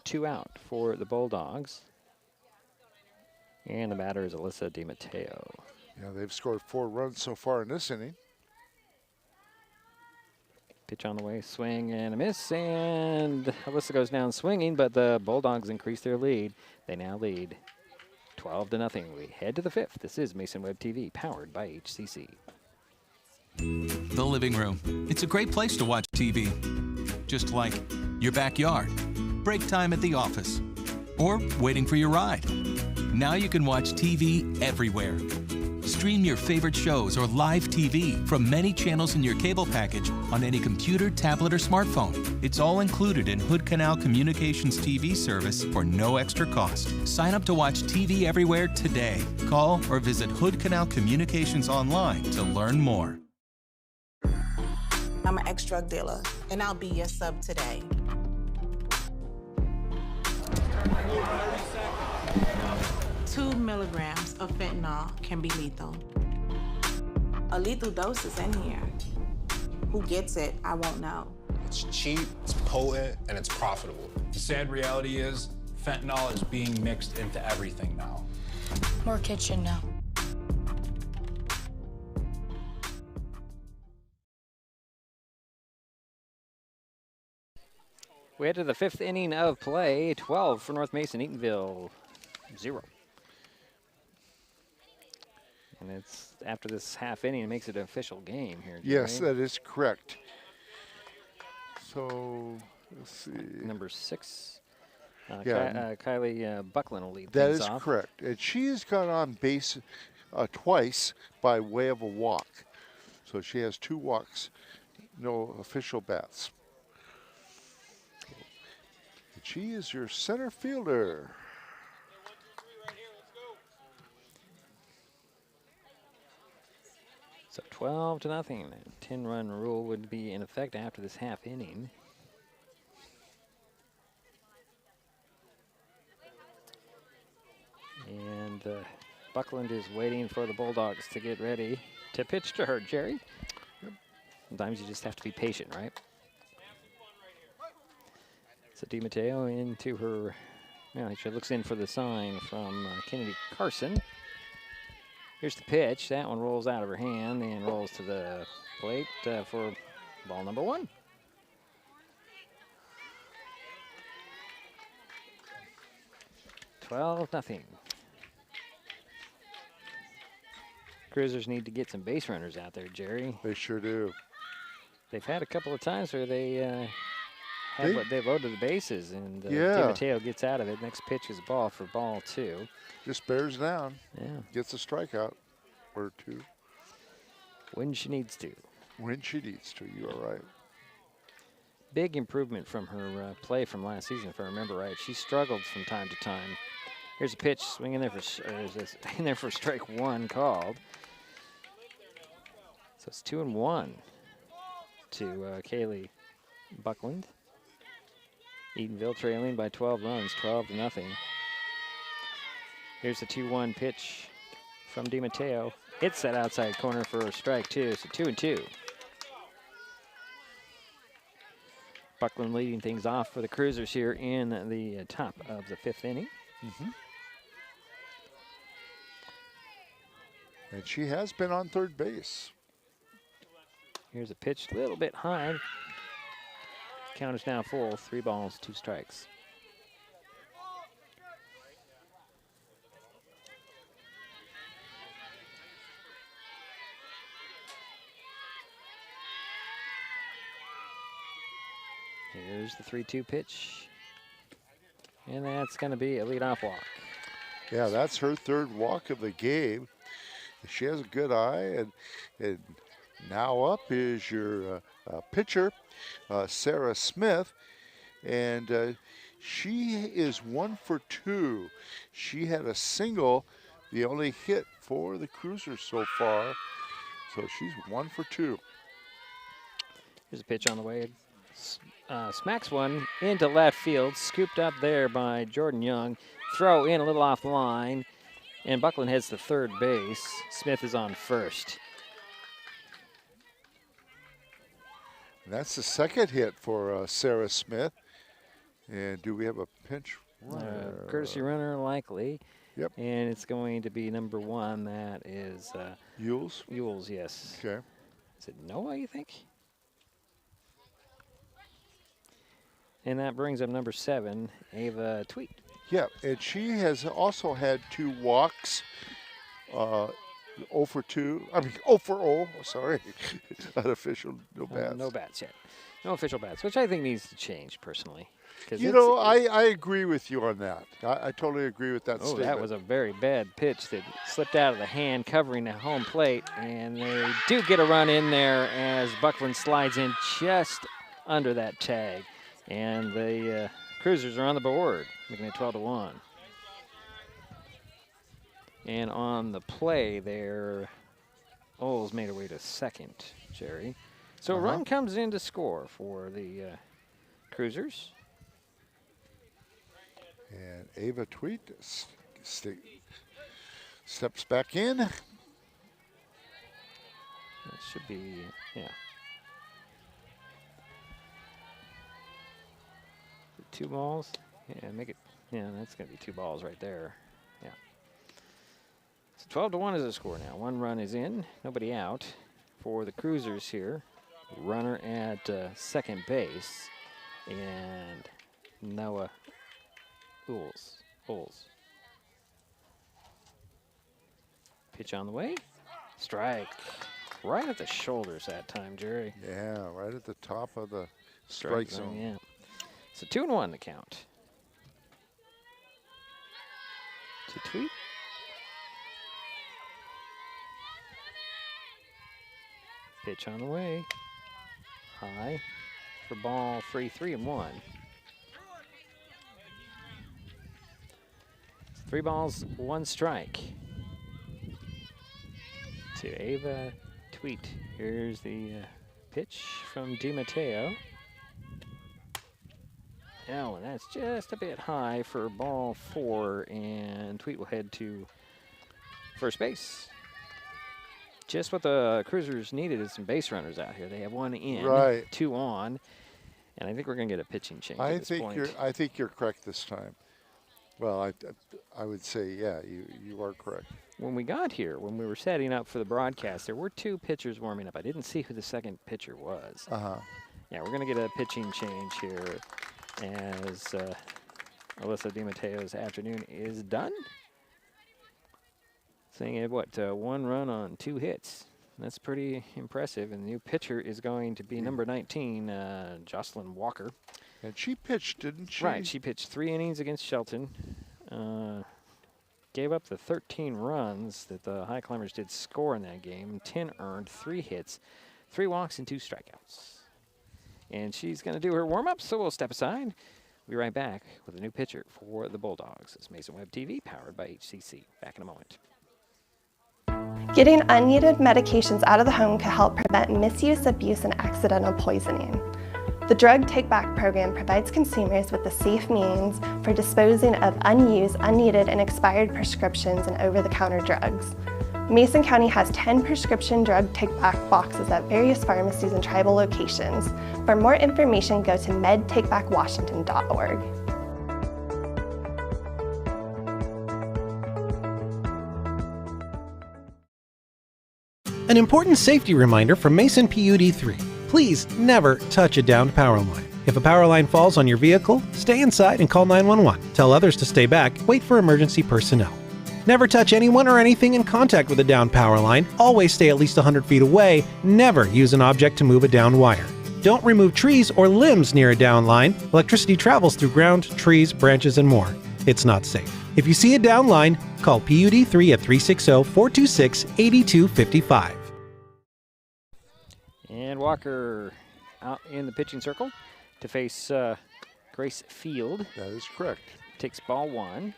2 out for the Bulldogs. And the batter is Alyssa DiMatteo. Yeah, they've scored 4 runs so far in this inning. Pitch on the way, swing and a miss, and Alyssa goes down swinging, but the Bulldogs increase their lead. They now lead 12-0. We head to the 5th. This is Mason Web TV, powered by HCC. The living room. It's a great place to watch TV. Just like your backyard, break time at the office, or waiting for your ride. Now you can watch TV everywhere. Stream your favorite shows or live TV from many channels in your cable package on any computer, tablet, or smartphone. It's all included in Hood Canal Communications TV service for no extra cost. Sign up to watch TV everywhere today. Call or visit Hood Canal Communications online to learn more. I'm an ex-drug dealer, and I'll be your sub today. Two milligrams of fentanyl can be lethal. A lethal dose is in here. Who gets it, I won't know. It's cheap, it's potent, and it's profitable. The sad reality is, fentanyl is being mixed into everything now. More kids should know. We head to the 5th inning of play. 12 for North Mason, Eatonville 0. And it's after this half inning, it makes it an official game here. Yes, that is correct. So, let's see. Number 6, Kylie Buckland will lead that things is off. correct. And she's got on base twice by way of a walk. So she has 2 walks, no official bats. And she is your center fielder. So 12-0. 10-run rule would be in effect after this half inning. And Buckland is waiting for the Bulldogs to get ready to pitch to her, Jerry. Yep. Sometimes you just have to be patient, right? So DiMatteo into her, she looks in for the sign from Kennedy Carson. Here's the pitch. That one rolls out of her hand and rolls to the plate for ball number 1. $12-0. Cruisers need to get some base runners out there, Jerry. They sure do. They've had a couple of times where they they've loaded the bases, and DiMatteo gets out of it. Next pitch is ball for ball 2. Just bears down. Yeah. Gets a strikeout or 2. When she needs to. When she needs to, you are right. Big improvement from her play from last season, if I remember right. She struggled from time to time. Here's a pitch, swing in there for strike 1 called. So it's 2-1 to Kaylee Buckland. Eatonville trailing by 12 runs, 12-0. Here's the 2-1 pitch from DiMatteo. Hits that outside corner for a strike 2, so 2-2. Buckland leading things off for the Cruisers here in the top of the 5th inning. Mm-hmm. And she has been on third base. Here's a pitch a little bit high. Count is now full. 3 balls, 2 strikes. Here's the 3-2 pitch. And that's going to be a leadoff walk. Yeah, that's her 3rd walk of the game. She has a good eye, and now up is your pitcher, Sarah Smith, and she is 1 for 2. She had a single, the only hit for the Cruisers so far, so she's 1 for 2. Here's a pitch on the way. Smacks one into left field, scooped up there by Jordan Young. Throw in a little off the line, and Buckland heads to third base. Smith is on first. And that's the 2nd hit for Sarah Smith. And do we have a pinch runner? Courtesy runner likely. Yep. And it's going to be number 1. That is Yules? Yules, yes. Okay. Is it Noah, you think? And that brings up number 7, Ava Tweet. Yeah, and she has also had 2 walks, 0 for 2. I mean, 0 for 0, sorry. Unofficial, no bats. No bats yet. No official bats, which I think needs to change personally. You know, I agree with you on that. I totally agree with that statement. That was a very bad pitch that slipped out of the hand, covering the home plate. And they do get a run in there as Buckland slides in just under that tag. And the Cruisers are on the board, making it 12-1. And on the play there, Oles made her way to second, Jerry. So a run comes in to score for the Cruisers. And Ava Tweet steps back in. That should be, yeah. 2 balls? Yeah, make it, yeah, that's going to be 2 balls right there. Yeah. So 12-1 is the score now. 1 run is in, nobody out for the Cruisers here. Runner at second base, and Noah Oles. Pitch on the way. Strike. Right at the shoulders that time, Jerry. Yeah, right at the top of the strike zone. Yeah. So 2-1 the count. To Tweet. Pitch on the way. High for ball free, 3-1. 3 balls, 1 strike. To Ava Tweet. Here's the pitch from DiMatteo. Oh, and that's just a bit high for ball 4, and Tweet will head to first base. Just what the Cruisers needed is some base runners out here. They have 1 in, right. 2 on, and I think we're going to get a pitching change at this point. I think you're correct this time. Well, I would say, yeah, you are correct. When we got here, when we were setting up for the broadcast, there were 2 pitchers warming up. I didn't see who the second pitcher was. Yeah, we're going to get a pitching change here as Alyssa DiMatteo's afternoon is done. Saying it, 1 run on 2 hits. That's pretty impressive. And the new pitcher is going to be number 19, Jocelyn Walker. And she pitched, didn't she? Right, she pitched 3 innings against Shelton. Gave up the 13 runs that the High Climbers did score in that game. 10 earned, 3 hits, 3 walks, and 2 strikeouts. And she's going to do her warm-up, so we'll step aside. We'll be right back with a new pitcher for the Bulldogs. It's Mason Web TV, powered by HCC. Back in a moment. Getting unneeded medications out of the home can help prevent misuse, abuse, and accidental poisoning. The Drug Take Back program provides consumers with the safe means for disposing of unused, unneeded, and expired prescriptions and over-the-counter drugs. Mason County has 10 prescription drug take-back boxes at various pharmacies and tribal locations. For more information, go to medtakebackwashington.org. An important safety reminder from Mason PUD 3. Please never touch a downed power line. If a power line falls on your vehicle, stay inside and call 911. Tell others to stay back, wait for emergency personnel. Never touch anyone or anything in contact with a down power line. Always stay at least 100 feet away. Never use an object to move a down wire. Don't remove trees or limbs near a down line. Electricity travels through ground, trees, branches, and more. It's not safe. If you see a down line, call PUD3 at 360-426-8255. And Walker out in the pitching circle to face Grace Field. That is correct. Takes ball 1.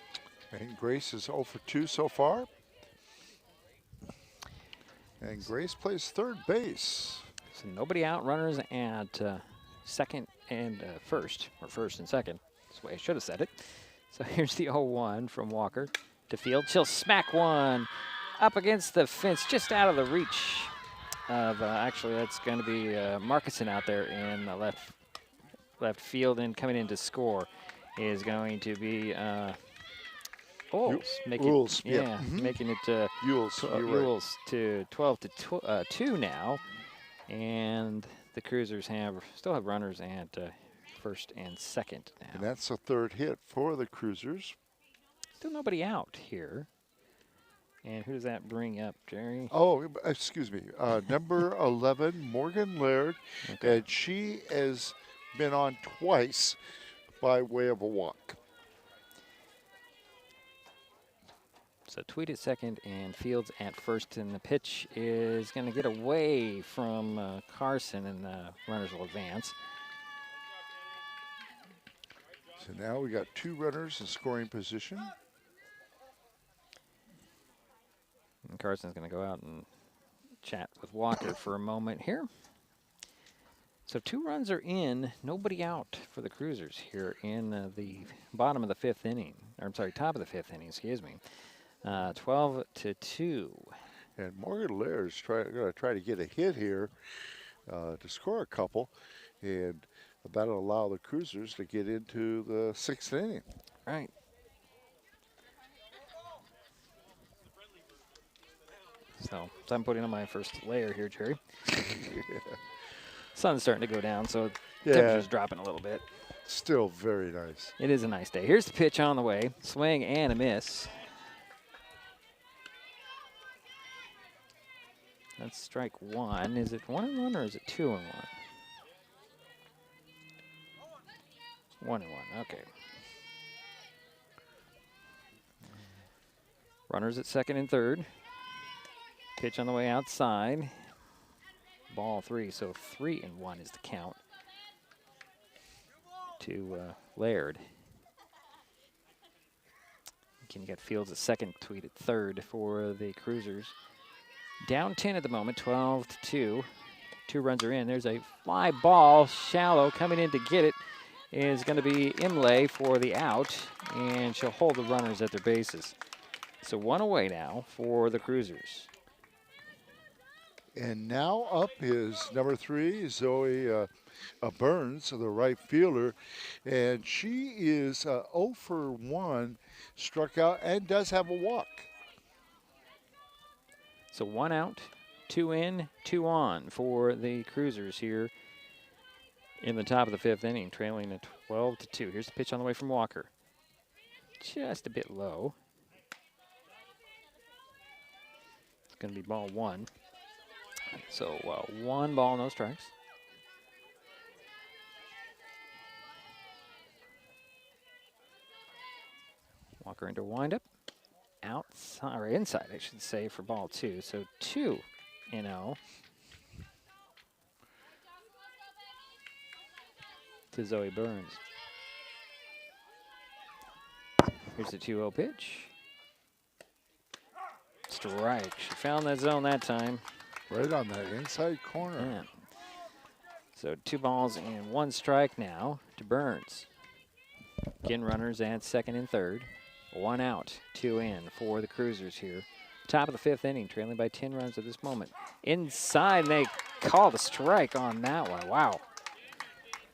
And Grace is 0 for 2 so far. And Grace plays third base. So nobody out, runners at second and first, or first and second. That's the way I should have said it. So here's the 0-1 from Walker to Field. She'll smack one up against the fence, just out of the reach of, actually that's going to be Markison out there in the left field, and coming in to score is going to be Ules, yeah, making it Ules to 12-2 now, and the Cruisers still have runners at first and second now. And that's the third hit for the Cruisers. Still nobody out here. And who does that bring up, Jerry? Oh, excuse me. Number 11, Morgan Laird, and she has been on twice by way of a walk. So Tweed at second and Fields at first, and the pitch is going to get away from Carson, and the runners will advance. So now we got 2 runners in scoring position. And Carson's going to go out and chat with Walker for a moment here. So 2 runs are in, nobody out for the Cruisers here in the bottom of the 5th inning. Or I'm sorry, top of the 5th inning, excuse me. 12-2. And Morgan Laird is going to try to get a hit here to score a couple, and that'll allow the Cruisers to get into the 6th inning. Right. So I'm putting on my first layer here, Jerry. Sun's starting to go down, so temperature's dropping a little bit. Still very nice. It is a nice day. Here's the pitch on the way. Swing and a miss. That's strike 1. Is it 1-1 or is it 2-1? 1-1, okay. Runners at second and third. Pitch on the way outside. Ball 3, so 3-1 is the count to Laird. Can get Fields at second, Tweed at third for the Cruisers. Down 10 at the moment, 12-2. 2 runs are in. There's a fly ball, shallow, coming in to get it is going to be Imlay for the out, and she'll hold the runners at their bases. So 1 away now for the Cruisers. And now up is number 3, Zoe Burns, the right fielder, and she is 0 for 1, struck out, and does have a walk. So 1 out, 2 in, 2 on for the Cruisers here in the top of the 5th inning, trailing at 12-2. Here's the pitch on the way from Walker. Just a bit low. It's going to be ball 1. So 1 ball, no strikes. Walker into windup. Outside, or inside, I should say, for ball 2. So 2-0. To Zoe Burns. Here's the 2-0 pitch. Strike. She found that zone that time. Right on that inside corner. Yeah. So 2 balls and 1 strike now to Burns. Again, runners at second and third. 1 out, 2 in for the Cruisers here. Top of the 5th inning, trailing by 10 runs at this moment. Inside, they call the strike on that one. Wow.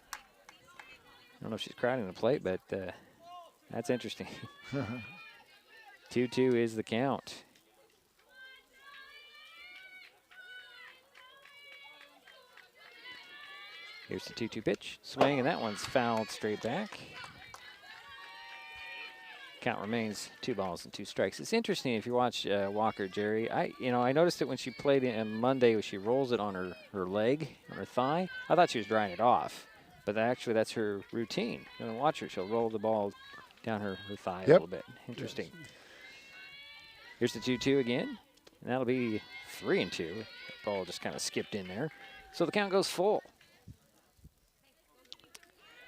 I don't know if she's crowding the plate, but that's interesting. 2-2 is the count. Here's the 2-2 pitch. Swing, and that one's fouled straight back. Count remains 2 balls and 2 strikes. It's interesting if you watch Walker, Jerry. I noticed it when she played on Monday when she rolls it on her leg, on her thigh. I thought she was drying it off, but actually that's her routine. You're going to watch her. She'll roll the ball down her thigh a little bit. Interesting. Yes. Here's the 2-2 again, and that'll be 3-2. The ball just kind of skipped in there. So the count goes full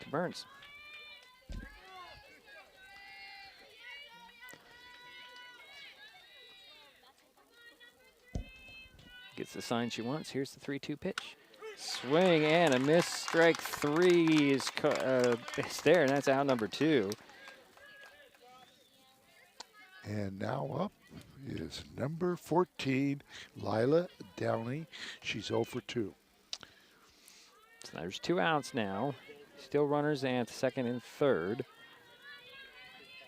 to Burns. Gets the sign she wants. Here's the 3-2 pitch. Swing and a miss. Strike 3 is there, and that's out number 2. And now up is number 14, Lila Downey. She's 0 for 2. So there's 2 outs now. Still runners at second and third.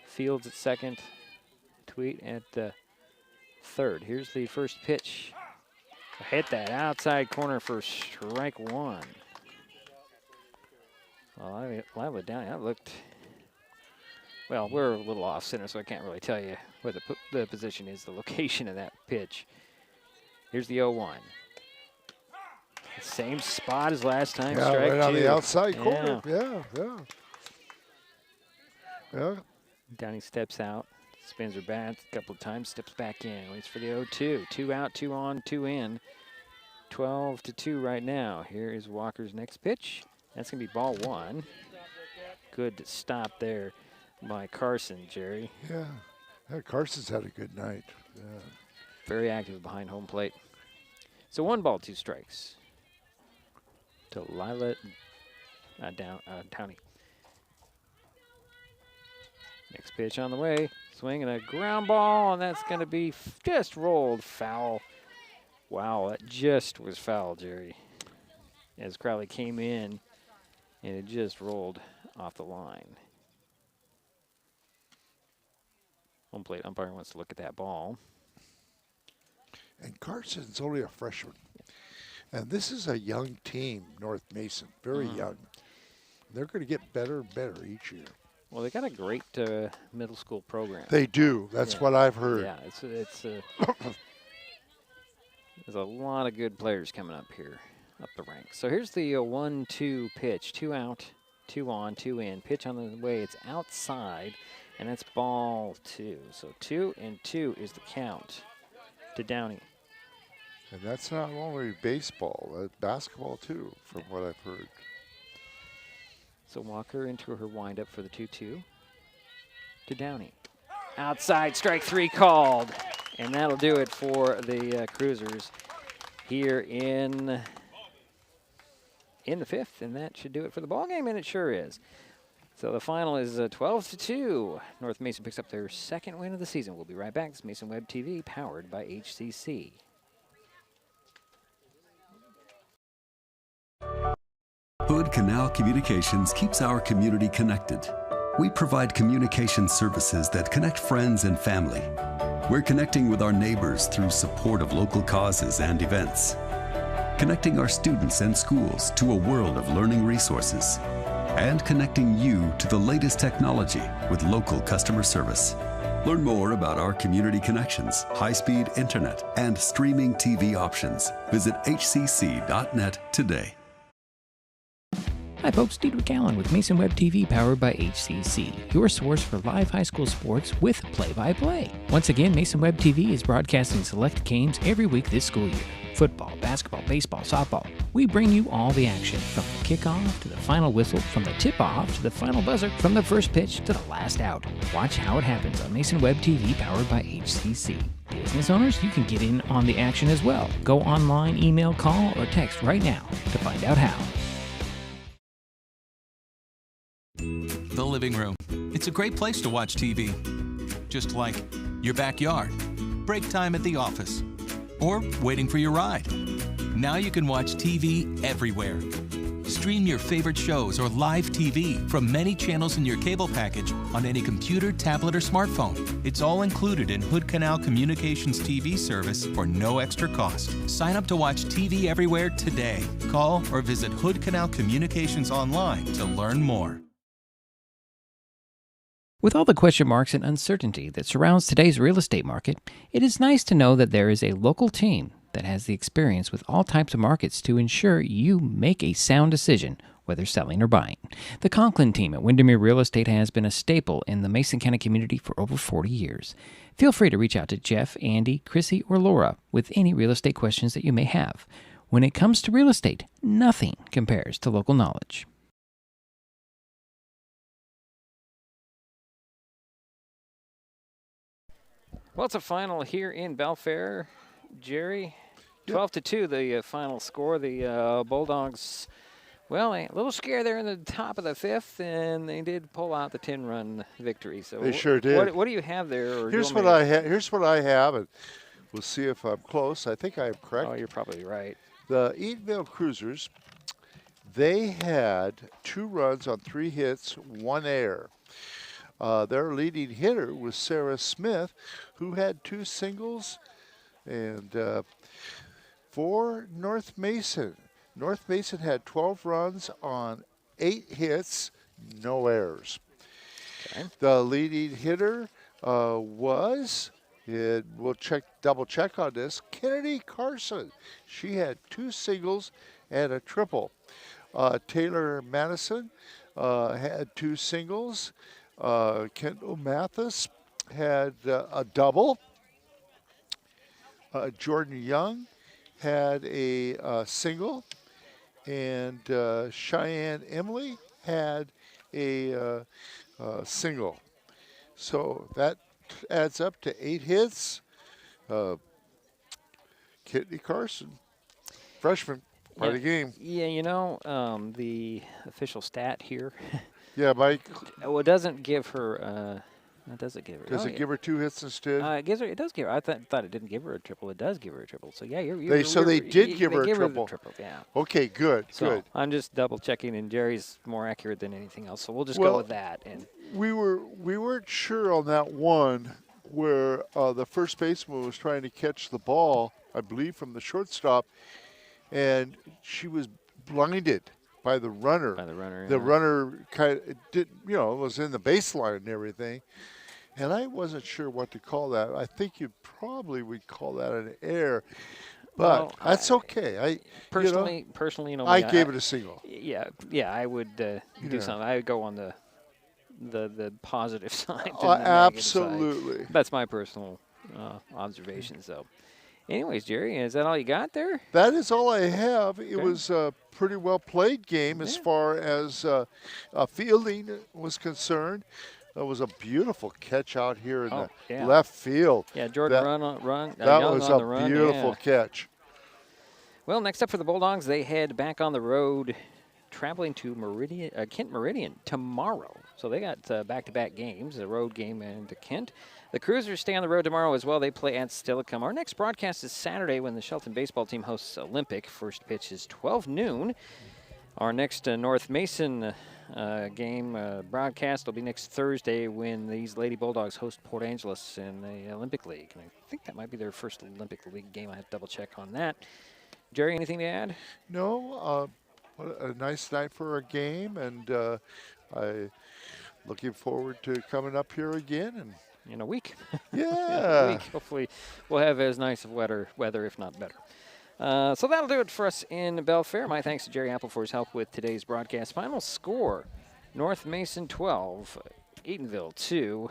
Fields at second. Tweet at third. Here's the first pitch. Hit that outside corner for strike 1. Well, Lila Downey, that looked, well, we're a little off center, so I can't really tell you where the position is, the location of that pitch. Here's the 0-1. Same spot as last time, yeah, strike right 2. On the outside corner, yeah. Downey steps out, spins her bat a couple of times, steps back in, waits for the 0-2. 2 out, 2 on, 2 in. 12-2 right now. Here is Walker's next pitch. That's going to be ball 1. Good stop there by Carson, Jerry. Yeah, Carson's had a good night. Yeah. Very active behind home plate. So 1 ball, 2 strikes to Lila Downey. Next pitch on the way. Swing and a ground ball, and that's going to be just rolled foul. Wow, that just was foul, Jerry. As Crowley came in, and it just rolled off the line. Home plate umpire wants to look at that ball. And Carson's only a freshman. And this is a young team, North Mason, very young. They're going to get better and better each year. Well, they got a great middle school program. They do. That's what I've heard. Yeah, it's there's a lot of good players coming up here, up the ranks. So here's the 1-2 pitch. 2 out, 2 on, 2 in. Pitch on the way. It's outside, and that's ball 2. So 2-2 is the count to Downey. And that's not only baseball, that's basketball too, from what I've heard. So Walker into her windup for the 2-2 to Downey. Outside, strike 3 called. And that'll do it for the Cruisers here in the 5th. And that should do it for the ball game, and it sure is. So the final is 12-2. North Mason picks up their 2nd win of the season. We'll be right back. It's Mason Web TV, powered by HCC. Hood Canal Communications keeps our community connected. We provide communication services that connect friends and family. We're connecting with our neighbors through support of local causes and events. Connecting our students and schools to a world of learning resources. And connecting you to the latest technology with local customer service. Learn more about our community connections, high-speed internet, and streaming TV options. Visit hcc.net today. Hi folks, Diedrich Allen with Mason Web TV, powered by HCC, your source for live high school sports with play-by-play. Once again, Mason Web TV is broadcasting select games every week this school year. Football, basketball, baseball, softball. We bring you all the action, from the kickoff to the final whistle, from the tip-off to the final buzzer, from the first pitch to the last out. Watch how it happens on Mason Web TV, powered by HCC. Business owners, you can get in on the action as well. Go online, email, call, or text right now to find out how. The living room. It's a great place to watch TV. Just like your backyard, break time at the office, or waiting for your ride. Now you can watch TV everywhere. Stream your favorite shows or live TV from many channels in your cable package on any computer, tablet, or smartphone. It's all included in Hood Canal Communications TV service for no extra cost. Sign up to watch TV everywhere today. Call or visit Hood Canal Communications online to learn more. With all the question marks and uncertainty that surrounds today's real estate market, it is nice to know that there is a local team that has the experience with all types of markets to ensure you make a sound decision, whether selling or buying. The Conklin team at Windermere Real Estate has been a staple in the Mason County community for over 40 years. Feel free to reach out to Jeff, Andy, Chrissy, or Laura with any real estate questions that you may have. When it comes to real estate, nothing compares to local knowledge. Well, it's a final here in Belfair, Jerry. 12-2, the final score. The Bulldogs, well, a little scare there in the top of the fifth, and they did pull out the 10-run victory. So they sure did. What do you have there? Or Here's what I have. Here's what I have, and we'll see if I'm close. I think I'm correct. Oh, you're probably right. The Eatonville Cruisers, they had 2 runs on 3 hits, 1 error. Their leading hitter was Sarah Smith, who had 2 singles. And for North Mason had 12 runs on 8 hits, no errors. Okay. The leading hitter was, we'll double check on this, Kennedy Carson. She had 2 singles and a triple. Taylor Madison had 2 singles. Kendall Mathis had a double. Jordan Young had a single, and Cheyenne Emily had a single. So that adds up to 8 hits. Kennedy Carson, freshman, part of the game. Yeah, the official stat here. Yeah, Mike. Well, it doesn't give her. Does it give her? Does it give her 2 hits instead? It gives her. It does give her. I thought it didn't give her a triple. It does give her a triple. So yeah, they did give her a triple. Yeah. Okay, good, good. I'm just double checking, and Jerry's more accurate than anything else. So we'll just go with that. And we weren't sure on that one where the first baseman was trying to catch the ball, I believe, from the shortstop, and she was blinded by the runner. The runner kind of did, was in the baseline and everything. And I wasn't sure what to call that. I think you probably would call that an error, but that's okay. I personally, I gave it a single. Yeah, I would do something. I would go on the positive side. Absolutely. Side. That's my personal observation. So, anyways, Jerry, is that all you got there? That is all I have. Okay. It was a pretty well played game as far as fielding was concerned. That was a beautiful catch out here in the left field. Yeah, Jordan run. That was a beautiful catch. Well, next up for the Bulldogs, they head back on the road, traveling to Kent Meridian tomorrow. So they got back-to-back games, a road game and to Kent. The Cruisers stay on the road tomorrow as well. They play at Stillicum. Our next broadcast is Saturday when the Shelton baseball team hosts Olympic. First pitch is 12 noon. Our next North Mason game broadcast will be next Thursday when these Lady Bulldogs host Port Angeles in the Olympic League. And I think that might be their first Olympic League game. I have to double check on that. Jerry, anything to add? No. What a nice night for a game, and I looking forward to coming up here again and in a week. Yeah. Hopefully we'll have as nice of weather, if not better. So that'll do it for us in Belfair. My thanks to Jerry Apple for his help with today's broadcast. Final score, North Mason 12, Eatonville 2.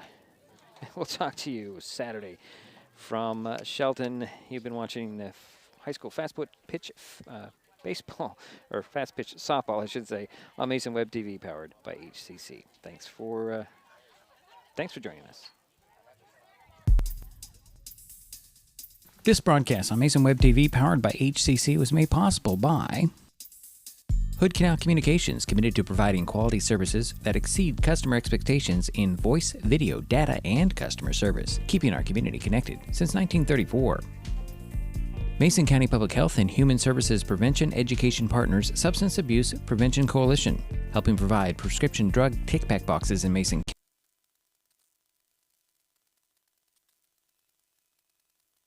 We'll talk to you Saturday from Shelton. You've been watching the high school Fastpitch baseball, or Fastpitch softball, I should say, on Mason Web TV, powered by HCC. Thanks for joining us. This broadcast on Mason Web TV, powered by HCC, was made possible by Hood Canal Communications, committed to providing quality services that exceed customer expectations in voice, video, data, and customer service, keeping our community connected since 1934. Mason County Public Health and Human Services Prevention Education Partners Substance Abuse Prevention Coalition, helping provide prescription drug take-back boxes in Mason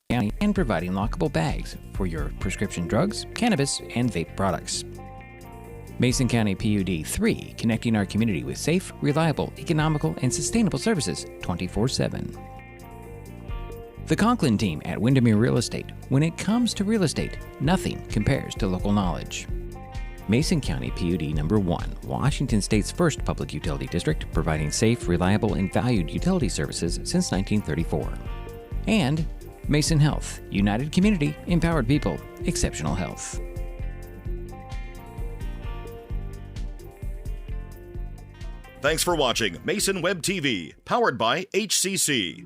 County and providing lockable bags for your prescription drugs, cannabis, and vape products. Mason County PUD 3, connecting our community with safe, reliable, economical, and sustainable services 24/7. The Conklin team at Windermere Real Estate. When it comes to real estate, nothing compares to local knowledge. Mason County PUD number 1, Washington State's first public utility district, providing safe, reliable, and valued utility services since 1934. And Mason Health, united community, empowered people, exceptional health. Thanks for watching Mason Web TV, powered by HCC.